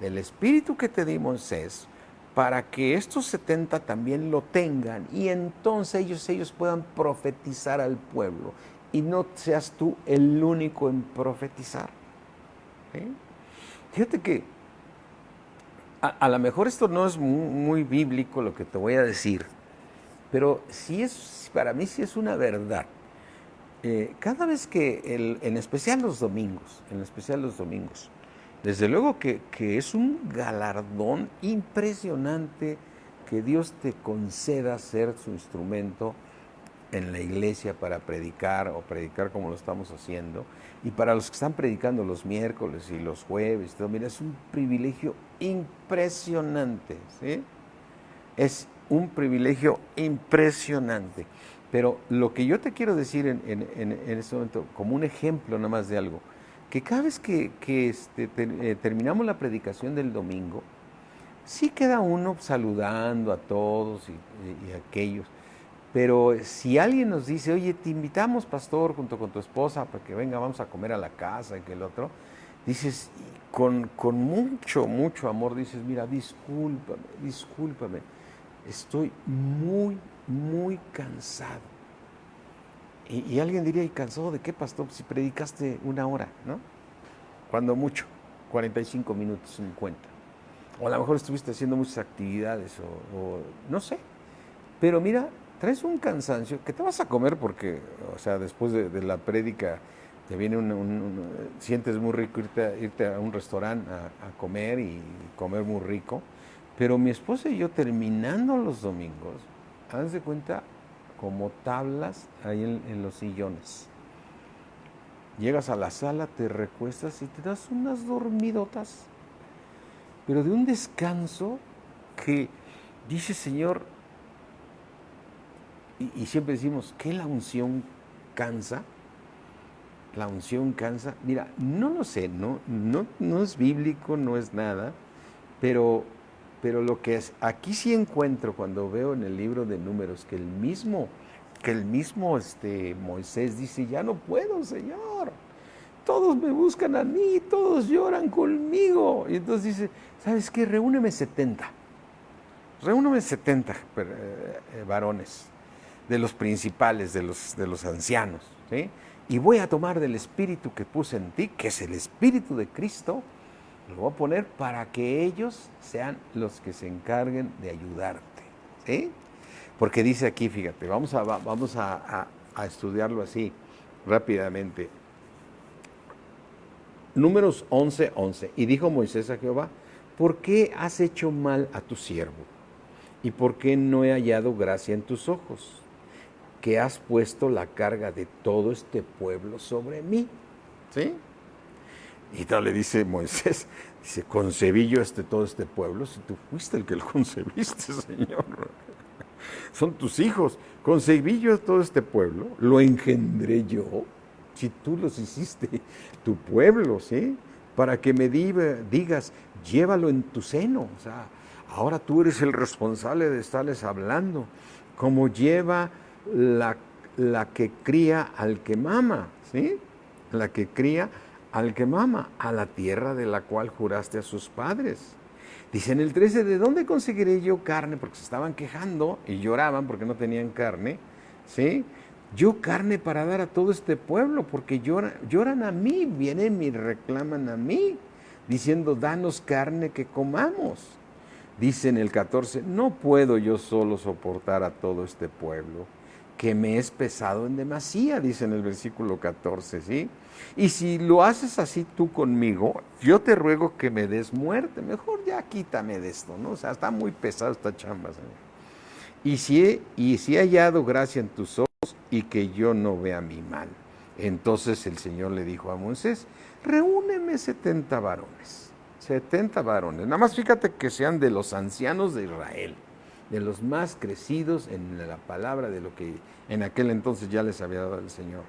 Speaker 1: del espíritu que te di, Moisés, para que estos 70 también lo tengan y entonces ellos puedan profetizar al pueblo y no seas tú el único en profetizar. ¿Sí? Fíjate que a lo mejor esto no es muy bíblico lo que te voy a decir, pero para mí sí es una verdad. Cada vez que, en especial los domingos, desde luego que es un galardón impresionante que Dios te conceda ser su instrumento en la iglesia para predicar o predicar como lo estamos haciendo. Y para los que están predicando los miércoles y los jueves, todo, mira, es un privilegio impresionante, ¿sí? Es un privilegio impresionante. Pero lo que yo te quiero decir en este momento, como un ejemplo nada más de algo, que cada vez que terminamos la predicación del domingo, sí queda uno saludando a todos y a aquellos. Pero si alguien nos dice, oye, te invitamos, pastor, junto con tu esposa, para que venga, vamos a comer a la casa y que el otro, dices, con mucho, mucho amor, dices, mira, discúlpame, estoy muy, muy cansado. Y alguien diría, ¿y cansado de qué, pastor? Si predicaste 1 hora, ¿no? Cuando mucho, 45 minutos, 50. O a lo mejor estuviste haciendo muchas actividades, o no sé. Pero mira, traes un cansancio que te vas a comer porque, o sea, después de la prédica te viene sientes muy rico irte a un restaurante a comer y comer muy rico. Pero mi esposa y yo terminando los domingos, haz de cuenta, como tablas ahí en los sillones. Llegas a la sala, te recuestas y te das unas dormidotas, pero de un descanso que dice, Señor, y siempre decimos que la unción cansa. La unción cansa. Mira, no lo sé, no es bíblico, no es nada, pero lo que es, aquí sí encuentro cuando veo en el libro de Números que el mismo Moisés dice, ya no puedo, Señor. Todos me buscan a mí, todos lloran conmigo. Y entonces dice, ¿sabes qué? Reúneme 70 varones, de los principales, de los ancianos, ¿sí? Y voy a tomar del espíritu que puse en ti, que es el espíritu de Cristo, lo voy a poner para que ellos sean los que se encarguen de ayudarte, ¿sí? Porque dice aquí, fíjate, vamos a estudiarlo así rápidamente. Números 11:11. Y dijo Moisés a Jehová, ¿por qué has hecho mal a tu siervo? ¿Y por qué no he hallado gracia en tus ojos? Que has puesto la carga de todo este pueblo sobre mí. ¿Sí? Y entonces le dice Moisés, dice, concebí yo todo este pueblo, si tú fuiste el que lo concebiste, Señor. Son tus hijos. Concebí yo todo este pueblo, lo engendré yo, si tú los hiciste, tu pueblo, ¿sí? Para que me digas, llévalo en tu seno. O sea, ahora tú eres el responsable de estarles hablando, como lleva la que cría al que mama, ¿sí? La que cría al que mama, a la tierra de la cual juraste a sus padres. Dice en el 13, ¿de dónde conseguiré yo carne? Porque se estaban quejando y lloraban porque no tenían carne, ¿sí? Yo carne para dar a todo este pueblo, porque lloran a mí, vienen y reclaman a mí, diciendo, danos carne que comamos. Dice en el 14, no puedo yo solo soportar a todo este pueblo, que me es pesado en demasía, dice en el versículo 14, ¿sí? Y si lo haces así tú conmigo, yo te ruego que me des muerte, mejor ya quítame de esto, ¿no? O sea, está muy pesado esta chamba, Señor. Y si he hallado gracia en tus ojos y que yo no vea mi mal. Entonces el Señor le dijo a Moisés, reúneme 70 varones, 70 varones. Nada más fíjate que sean de los ancianos de Israel, de los más crecidos en la palabra de lo que en aquel entonces ya les había dado el Señor.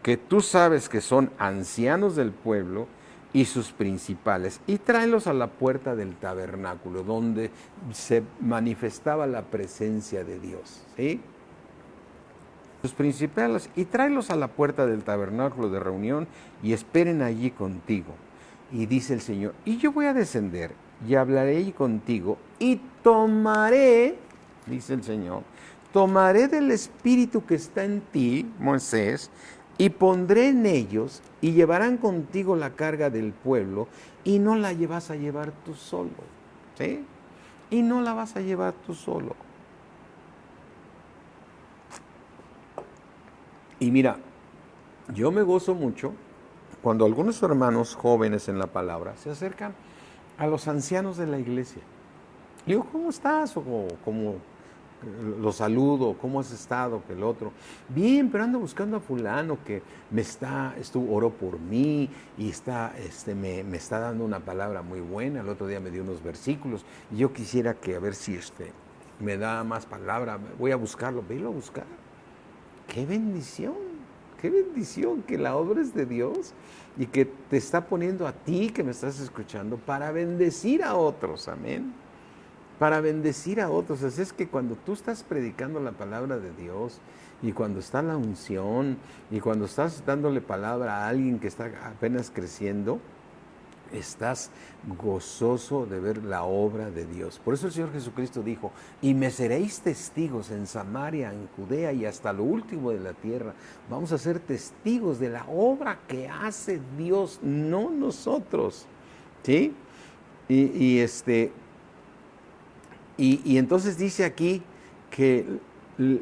Speaker 1: Que tú sabes que son ancianos del pueblo y sus principales, y tráelos a la puerta del tabernáculo, donde se manifestaba la presencia de Dios, ¿sí? Sus principales, y tráelos a la puerta del tabernáculo de reunión y esperen allí contigo. Y dice el Señor, y yo voy a descender y hablaré allí contigo y tomaré, dice el Señor, tomaré del espíritu que está en ti, Moisés, y pondré en ellos y llevarán contigo la carga del pueblo y no la vas a llevar tú solo, ¿sí? Y no la vas a llevar tú solo. Y mira, yo me gozo mucho cuando algunos hermanos jóvenes en la palabra se acercan a los ancianos de la iglesia. Le digo, ¿cómo estás? O como lo saludo, ¿cómo has estado? Que el otro, bien, pero ando buscando a fulano que oró por mí y me está dando una palabra muy buena. El otro día me dio unos versículos y yo quisiera que a ver si me da más palabra. Voy a buscarlo, velo a buscar. ¡Qué bendición! ¡Qué bendición que la obra es de Dios y que te está poniendo a ti que me estás escuchando para bendecir a otros! Amén. Para bendecir a otros. Así es que cuando tú estás predicando la palabra de Dios y cuando está la unción y cuando estás dándole palabra a alguien que está apenas creciendo, estás gozoso de ver la obra de Dios. Por eso el Señor Jesucristo dijo, y me seréis testigos en Samaria, en Judea y hasta lo último de la tierra. Vamos a ser testigos de la obra que hace Dios, no nosotros. ¿Sí? Y entonces dice aquí que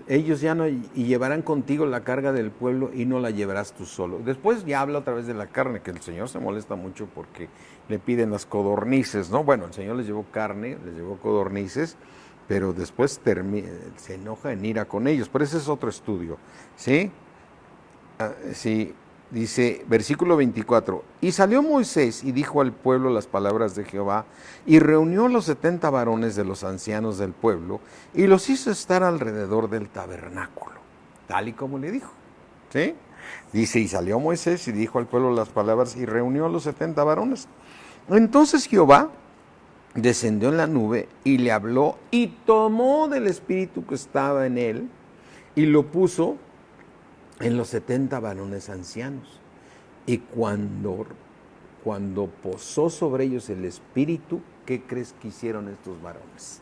Speaker 1: ellos ya no, y llevarán contigo la carga del pueblo y no la llevarás tú solo. Después ya habla otra vez de la carne, que el Señor se molesta mucho porque le piden las codornices, ¿no? Bueno, el Señor les llevó carne, les llevó codornices, pero después se enoja en ira con ellos. Pero ese es otro estudio, ¿sí? Sí. Dice, versículo 24, y salió Moisés y dijo al pueblo las palabras de Jehová, y reunió los 70 varones de los ancianos del pueblo, y los hizo estar alrededor del tabernáculo, tal y como le dijo. ¿Sí? Dice, y salió Moisés y dijo al pueblo las palabras, y reunió a los 70 varones. Entonces Jehová descendió en la nube, y le habló, y tomó del espíritu que estaba en él, y lo puso en los 70 varones ancianos. Y cuando posó sobre ellos el espíritu, ¿qué crees que hicieron estos varones?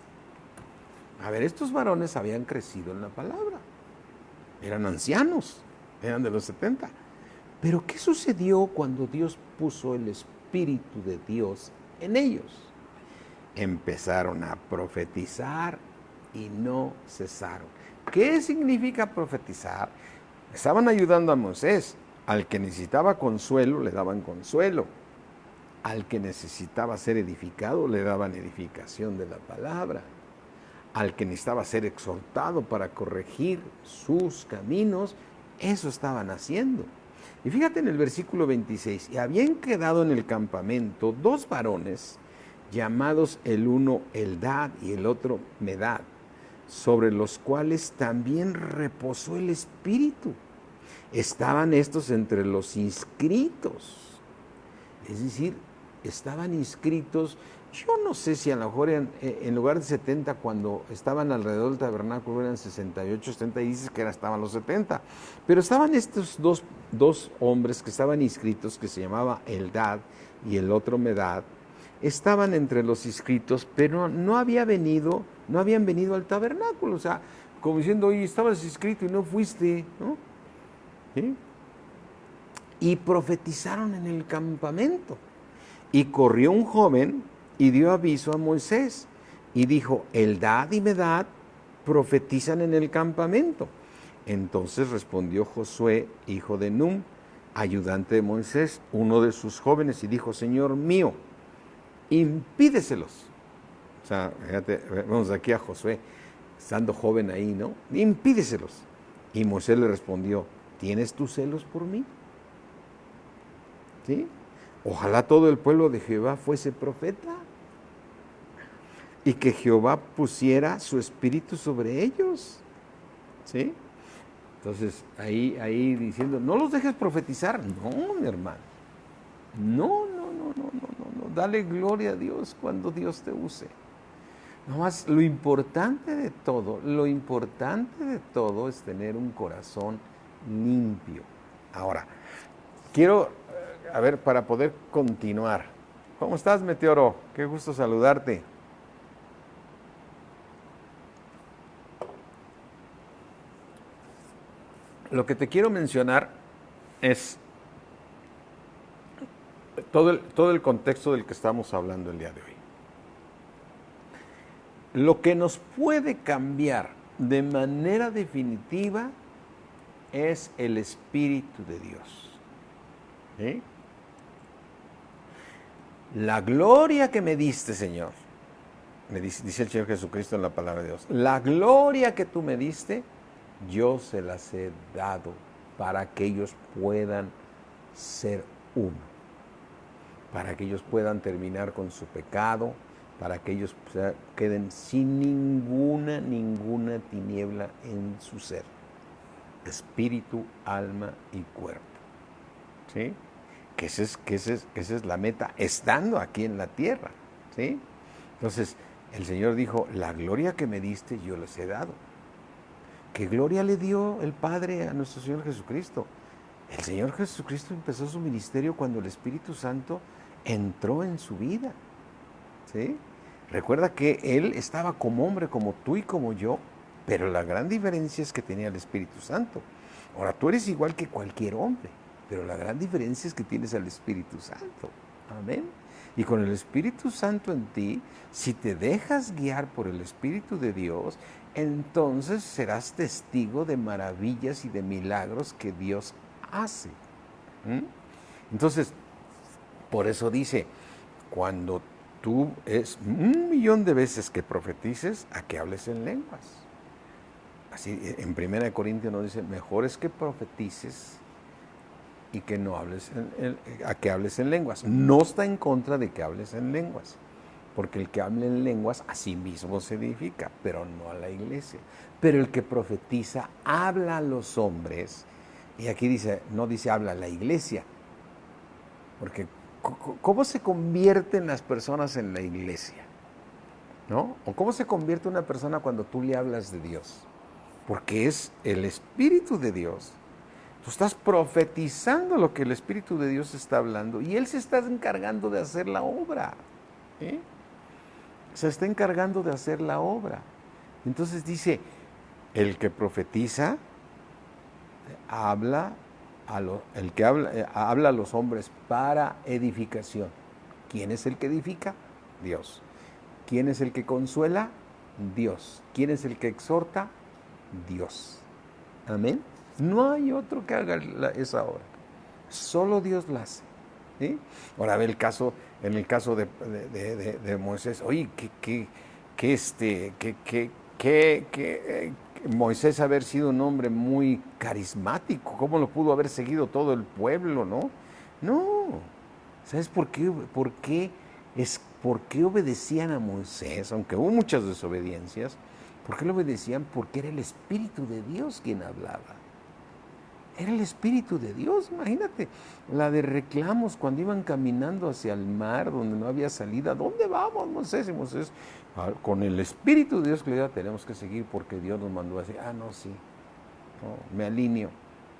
Speaker 1: A ver, estos varones habían crecido en la palabra. Eran ancianos, eran de los 70. Pero ¿qué sucedió cuando Dios puso el espíritu de Dios en ellos? Empezaron a profetizar y no cesaron. ¿Qué significa profetizar? Estaban ayudando a Moisés. Al que necesitaba consuelo, le daban consuelo. Al que necesitaba ser edificado, le daban edificación de la palabra. Al que necesitaba ser exhortado para corregir sus caminos, eso estaban haciendo. Y fíjate en el versículo 26, y habían quedado en el campamento 2 varones, llamados el uno Eldad y el otro Medad, sobre los cuales también reposó el Espíritu. Estaban estos entre los inscritos. Es decir, estaban inscritos. Yo no sé si a lo mejor en lugar de 70, cuando estaban alrededor del tabernáculo, eran 68, 70, y dices que estaban los 70. Pero estaban estos dos hombres que estaban inscritos, que se llamaba Eldad y el otro Medad. Estaban entre los inscritos, pero no habían venido al tabernáculo. O sea, como diciendo, oye, estabas inscrito y no fuiste, ¿no? ¿Sí? Y profetizaron en el campamento. Y corrió un joven y dio aviso a Moisés. Y dijo, Eldad y Medad profetizan en el campamento. Entonces respondió Josué, hijo de Num, ayudante de Moisés, uno de sus jóvenes, y dijo, Señor mío, impídeselos. O sea, fíjate, vamos aquí a Josué, estando joven ahí, ¿no? Impídeselos. Y Moisés le respondió, ¿tienes tú celos por mí? ¿sí? Ojalá todo el pueblo de Jehová fuese profeta y que Jehová pusiera su espíritu sobre ellos, ¿sí? Entonces, ahí diciendo, no los dejes profetizar. No, mi hermano. No, no, no, no, no, no, no. Dale gloria a Dios cuando Dios te use. Nomás lo importante de todo es tener un corazón limpio. Ahora, quiero, a ver, para poder continuar. ¿Cómo estás, Meteoro? Qué gusto saludarte. Lo que te quiero mencionar es todo el contexto del que estamos hablando el día de hoy. Lo que nos puede cambiar de manera definitiva es el Espíritu de Dios. ¿Sí? La gloria que me diste, Señor, me dice el Señor Jesucristo en la palabra de Dios, la gloria que tú me diste, yo se las he dado para que ellos puedan ser uno, para que ellos puedan terminar con su pecado, para que ellos queden sin ninguna tiniebla en su ser, espíritu, alma y cuerpo. ¿Sí? Que esa es la meta, estando aquí en la tierra. ¿Sí? Entonces, el Señor dijo, la gloria que me diste yo les he dado. ¿Qué gloria le dio el Padre a nuestro Señor Jesucristo? El Señor Jesucristo empezó su ministerio cuando el Espíritu Santo entró en su vida. ¿Sí? Recuerda que Él estaba como hombre, como tú y como yo, pero la gran diferencia es que tenía el Espíritu Santo. Ahora, tú eres igual que cualquier hombre, pero la gran diferencia es que tienes al Espíritu Santo. Amén. Y con el Espíritu Santo en ti, si te dejas guiar por el Espíritu de Dios, entonces serás testigo de maravillas y de milagros que Dios hace. Entonces, por eso dice, cuando tú es 1,000,000 de veces que profetices, a que hables en lenguas. Así, en 1 Corintios nos dice, mejor es que profetices y que no hables a que hables en lenguas. No está en contra de que hables en lenguas, porque el que hable en lenguas a sí mismo se edifica, pero no a la iglesia. Pero el que profetiza habla a los hombres, y aquí dice, no dice habla a la iglesia, porque ¿cómo se convierten las personas en la iglesia? ¿No? ¿O cómo se convierte una persona cuando tú le hablas de Dios? Porque es el Espíritu de Dios. Tú estás profetizando lo que el Espíritu de Dios está hablando y Él se está encargando de hacer la obra. ¿Eh? Se está encargando de hacer la obra. Entonces dice, el que profetiza habla habla a los hombres para edificación. ¿Quién es el que edifica? Dios. ¿Quién es el que consuela? Dios. ¿Quién es el que exhorta? Dios. Amén. No hay otro que haga esa obra. Solo Dios la hace. ¿Sí? Ahora ve en el caso de Moisés, oye, Moisés haber sido un hombre muy carismático, ¿cómo lo pudo haber seguido todo el pueblo, no? No. ¿Sabes por qué? ¿Por qué obedecían a Moisés? Aunque hubo muchas desobediencias, ¿por qué lo obedecían? Porque era el Espíritu de Dios quien hablaba. Era el Espíritu de Dios, imagínate. La de reclamos cuando iban caminando hacia el mar donde no había salida. ¿Dónde vamos, Moisés? Y Moisés, con el Espíritu de Dios que le da, tenemos que seguir porque Dios nos mandó así. No, sí. No, me alineo,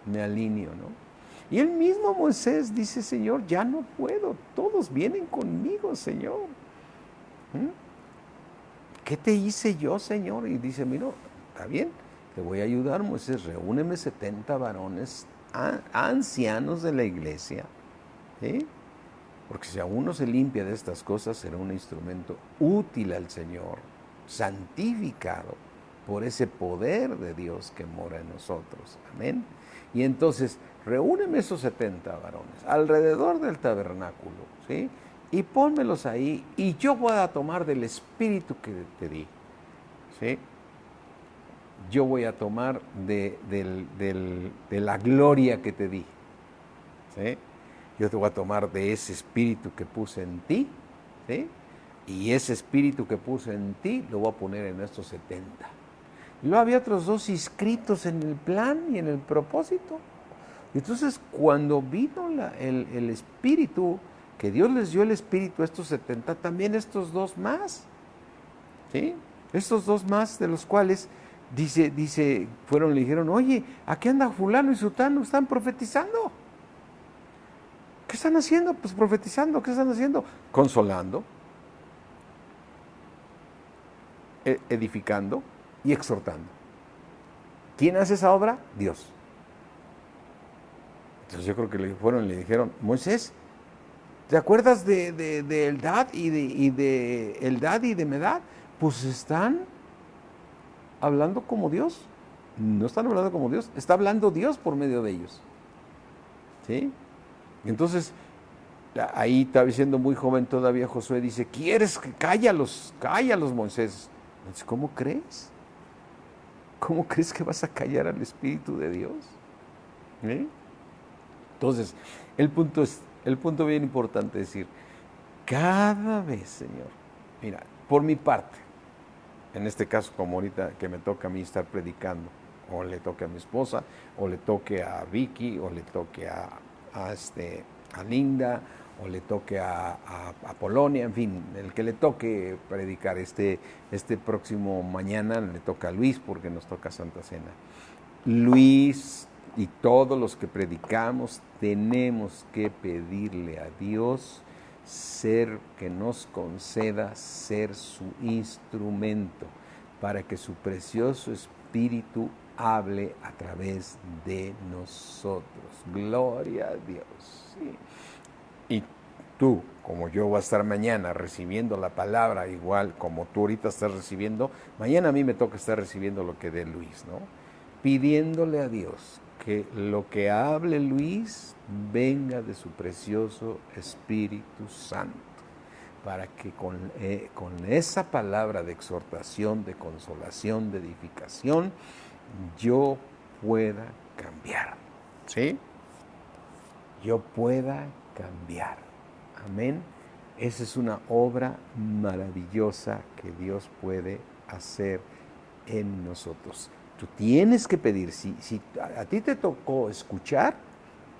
Speaker 1: ¿no? Y el mismo Moisés dice, Señor, ya no puedo. Todos vienen conmigo, Señor. ¿Qué te hice yo, Señor? Y dice, mira, está bien. Te voy a ayudar, Moisés, reúneme 70 varones ancianos de la iglesia, ¿sí? Porque si a uno se limpia de estas cosas, será un instrumento útil al Señor, santificado por ese poder de Dios que mora en nosotros. Amén. Y entonces, reúneme esos 70 varones alrededor del tabernáculo, ¿sí? Y pónmelos ahí, y yo voy a tomar del espíritu que te di, ¿sí? Yo voy a tomar de la gloria que te di. ¿Sí? yo te voy a tomar de ese espíritu que puse en ti, ¿sí? Y ese espíritu que puse en ti lo voy a poner en estos 70. Y luego había otros 2 inscritos en el plan y en el propósito. Entonces, cuando vino el espíritu, que Dios les dio el espíritu a estos 70, también estos 2 más, ¿sí? Estos 2 más, de los cuales le dijeron, oye, aquí anda fulano y sutano, están profetizando. ¿Qué están haciendo? Pues profetizando. ¿Qué están haciendo? Consolando, edificando y exhortando. ¿Quién hace esa obra? Dios. Entonces yo creo que le dijeron, Moisés, ¿te acuerdas de Eldad y de Eldad y de Medad? Pues están hablando como Dios. No están hablando como Dios, está hablando Dios por medio de ellos. ¿Sí? Entonces, ahí estaba siendo muy joven todavía Josué, dice, ¿quieres que cállalos, Moisés? Dice, ¿cómo crees? ¿Cómo crees que vas a callar al Espíritu de Dios? ¿Eh? Entonces, el punto bien importante es decir, cada vez, Señor, mira, por mi parte, en este caso como ahorita que me toca a mí estar predicando, o le toque a mi esposa, o le toque a Vicky, o le toque a Linda, o le toque a Polonia, en fin, el que le toque predicar este próximo mañana, le toca a Luis porque nos toca Santa Cena. Luis y todos los que predicamos tenemos que pedirle a Dios que nos conceda ser su instrumento para que su precioso Espíritu hable a través de nosotros. Gloria a Dios. Sí. Y tú, como yo voy a estar mañana recibiendo la palabra igual como tú ahorita estás recibiendo, mañana a mí me toca estar recibiendo lo que dé Luis, ¿no? Pidiéndole a Dios que lo que hable Luis venga de su precioso Espíritu Santo, para que con esa palabra de exhortación, de consolación, de edificación, yo pueda cambiar, ¿sí? Yo pueda cambiar. Amén. Esa es una obra maravillosa que Dios puede hacer en nosotros. Tú tienes que pedir, si a ti te tocó escuchar,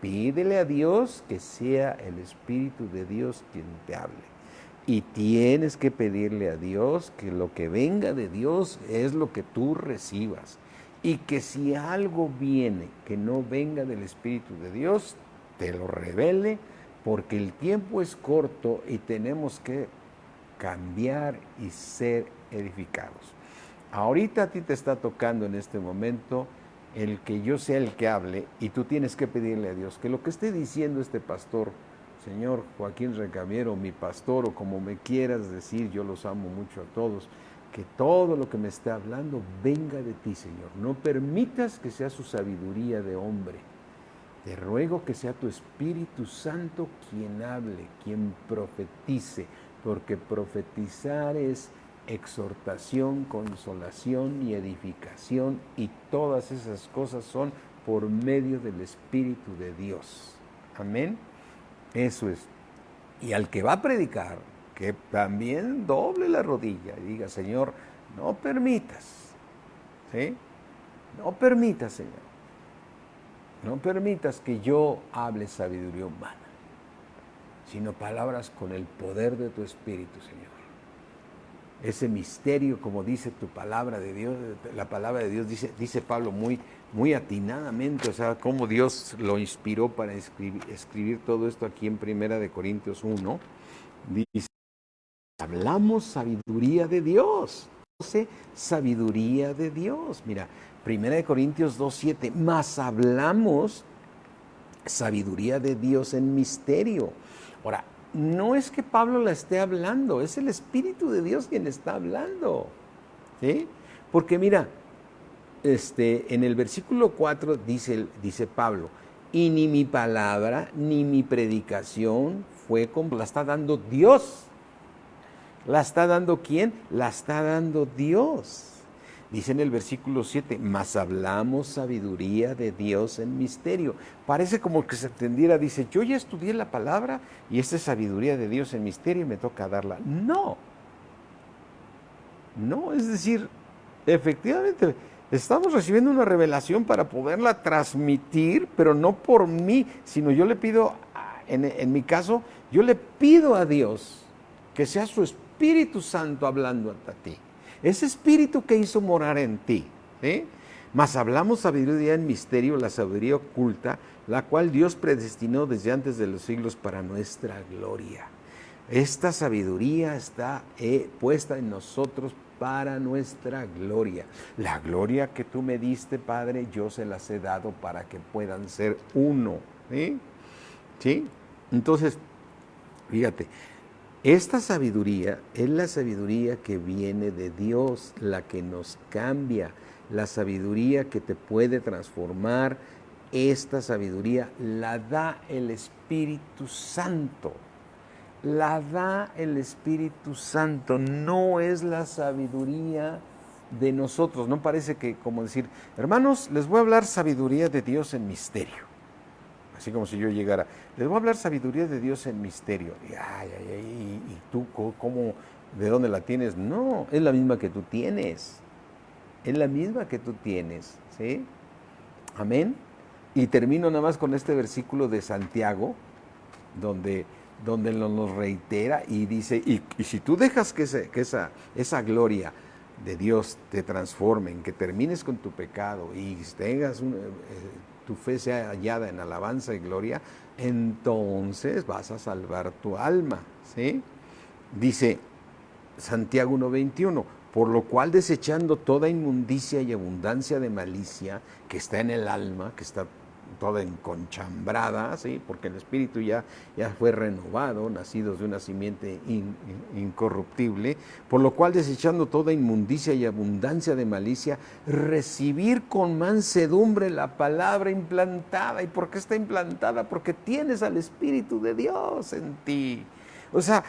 Speaker 1: pídele a Dios que sea el Espíritu de Dios quien te hable. Y tienes que pedirle a Dios que lo que venga de Dios es lo que tú recibas. Y que si algo viene que no venga del Espíritu de Dios, te lo revele, porque el tiempo es corto y tenemos que cambiar y ser edificados. Ahorita a ti te está tocando en este momento el que yo sea el que hable, y tú tienes que pedirle a Dios que lo que esté diciendo este pastor, señor Joaquín Recamiero, mi pastor, o como me quieras decir, yo los amo mucho a todos, que todo lo que me está hablando venga de ti, Señor. No permitas que sea su sabiduría de hombre. Te ruego que sea tu Espíritu Santo quien hable, quien profetice, porque profetizar es exhortación, consolación y edificación, y todas esas cosas son por medio del Espíritu de Dios. Amén. Eso es. Y al que va a predicar, que también doble la rodilla y diga, Señor, no permitas, ¿sí? No permitas, Señor. No permitas que yo hable sabiduría humana, sino palabras con el poder de tu Espíritu, Señor. Ese misterio, como dice tu palabra de Dios, la palabra de Dios dice Pablo muy atinadamente, o sea, cómo Dios lo inspiró para escribir todo esto aquí en 1 Corintios 1. Dice, hablamos sabiduría de Dios. Sabiduría de Dios. Mira, 1 Corintios 2:7, más hablamos sabiduría de Dios en misterio. Ahora, no es que Pablo la esté hablando, es el Espíritu de Dios quien está hablando, ¿sí? Porque mira, en el versículo 4 dice Pablo, y ni mi palabra ni mi predicación fue como la está dando Dios. ¿La está dando quién? La está dando Dios. Dice en el versículo 7, mas hablamos sabiduría de Dios en misterio. Parece como que se entendiera, dice, yo ya estudié la palabra y esta es sabiduría de Dios en misterio y me toca darla. No, no, es decir, efectivamente, estamos recibiendo una revelación para poderla transmitir, pero no por mí, sino yo le pido, en mi caso, yo le pido a Dios que sea su Espíritu Santo hablando a ti. Ese Espíritu que hizo morar en ti. ¿Sí? Mas hablamos sabiduría en misterio, la sabiduría oculta, la cual Dios predestinó desde antes de los siglos para nuestra gloria. Esta sabiduría está puesta en nosotros para nuestra gloria. La gloria que tú me diste, Padre, yo se las he dado para que puedan ser uno. ¿Sí? ¿Sí? Entonces, fíjate, esta sabiduría es la sabiduría que viene de Dios, la que nos cambia, la sabiduría que te puede transformar. Esta sabiduría la da el Espíritu Santo. La da el Espíritu Santo, no es la sabiduría de nosotros. No parece que, como decir, hermanos, les voy a hablar sabiduría de Dios en misterio. Así como si yo llegara, les voy a hablar sabiduría de Dios en misterio. ¿Y tú cómo, de dónde la tienes? No, es la misma que tú tienes. Es la misma que tú tienes, ¿sí? Amén. Y termino nada más con este versículo de Santiago, donde nos reitera y dice, y si tú dejas que esa gloria de Dios te transforme, en que termines con tu pecado y tengas tu fe sea hallada en alabanza y gloria, entonces vas a salvar tu alma, ¿sí? Dice Santiago 1:21, por lo cual desechando toda inmundicia y abundancia de malicia que está en el alma, que está toda enconchambrada, ¿sí? Porque el espíritu ya fue renovado, nacidos de una simiente incorruptible, por lo cual desechando toda inmundicia y abundancia de malicia, recibir con mansedumbre la palabra implantada. ¿Y por qué está implantada? Porque tienes al Espíritu de Dios en ti. O sea,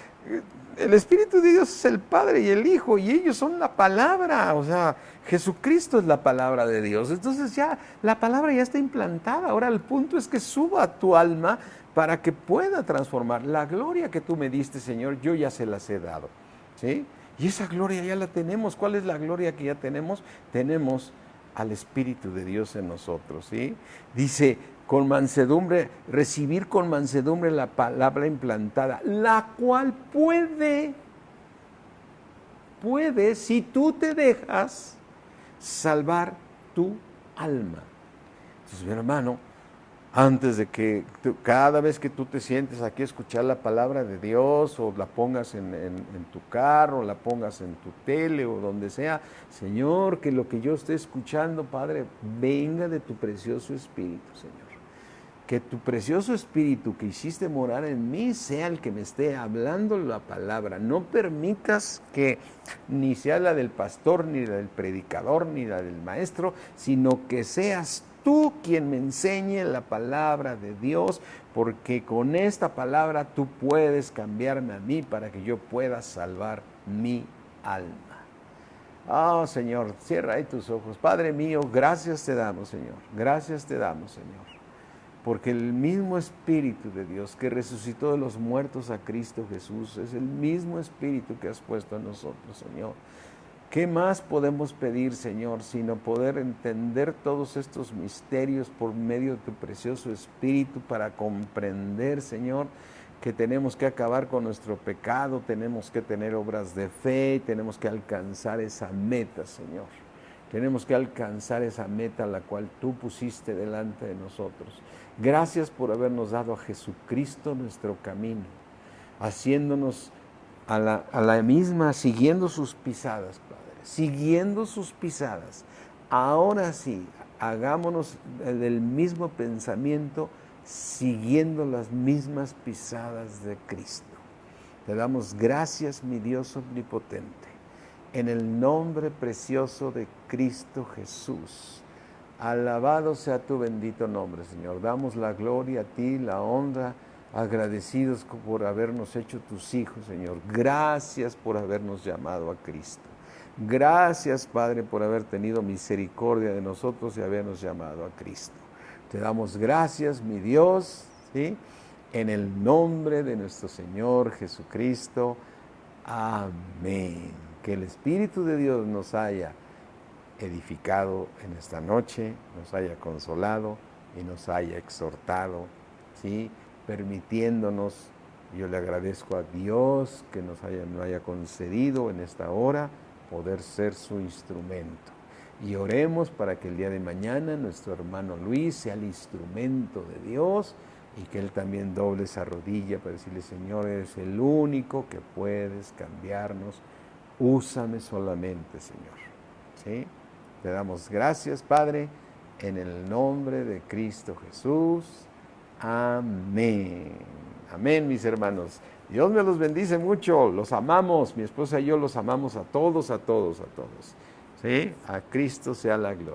Speaker 1: el Espíritu de Dios es el Padre y el Hijo, y ellos son la palabra. O sea, Jesucristo es la palabra de Dios. Entonces ya la palabra ya está implantada. Ahora el punto es que suba a tu alma para que pueda transformar. La gloria que tú me diste, Señor, yo ya se las he dado, ¿sí? Y esa gloria ya la tenemos. ¿Cuál es la gloria que ya tenemos? Tenemos al Espíritu de Dios en nosotros, ¿sí? Dice, con mansedumbre, recibir con mansedumbre la palabra implantada, la cual puede, si tú te dejas, salvar tu alma. Entonces, mi hermano, antes de que cada vez que tú te sientes aquí a escuchar la palabra de Dios, o la pongas en tu carro, o la pongas en tu tele o donde sea, Señor, que lo que yo esté escuchando, Padre, venga de tu precioso Espíritu, Señor. Que tu precioso Espíritu que hiciste morar en mí sea el que me esté hablando la palabra. No permitas que ni sea la del pastor, ni la del predicador, ni la del maestro, sino que seas tú quien me enseñe la palabra de Dios, porque con esta palabra tú puedes cambiarme a mí para que yo pueda salvar mi alma. Oh, Señor, cierra ahí tus ojos. Padre mío, gracias te damos, Señor. Gracias te damos, Señor. Porque el mismo Espíritu de Dios que resucitó de los muertos a Cristo Jesús es el mismo Espíritu que has puesto en nosotros, Señor. ¿Qué más podemos pedir, Señor, sino poder entender todos estos misterios por medio de tu precioso Espíritu para comprender, Señor, que tenemos que acabar con nuestro pecado, tenemos que tener obras de fe, tenemos que alcanzar esa meta, Señor. Tenemos que alcanzar esa meta la cual tú pusiste delante de nosotros. Gracias por habernos dado a Jesucristo nuestro camino, haciéndonos a la misma, siguiendo sus pisadas, Padre, siguiendo sus pisadas. Ahora sí, hagámonos del mismo pensamiento, siguiendo las mismas pisadas de Cristo. Te damos gracias, mi Dios omnipotente, en el nombre precioso de Cristo Jesús. Alabado sea tu bendito nombre, Señor. Damos la gloria a ti, la honra, agradecidos por habernos hecho tus hijos, Señor. Gracias por habernos llamado a Cristo. Gracias, Padre, por haber tenido misericordia de nosotros y habernos llamado a Cristo. Te damos gracias, mi Dios, ¿sí? En el nombre de nuestro Señor Jesucristo. Amén. Que el Espíritu de Dios nos haya edificado en esta noche, nos haya consolado y nos haya exhortado, ¿sí? Permitiéndonos, yo le agradezco a Dios que nos haya concedido en esta hora poder ser su instrumento. Y oremos para que el día de mañana nuestro hermano Luis sea el instrumento de Dios y que él también doble esa rodilla para decirle: Señor, eres el único que puedes cambiarnos, úsame solamente, Señor. ¿Sí? Te damos gracias, Padre, en el nombre de Cristo Jesús. Amén. Amén, mis hermanos. Dios me los bendice mucho, los amamos, mi esposa y yo los amamos a todos, a todos, a todos. ¿Sí? A Cristo sea la gloria.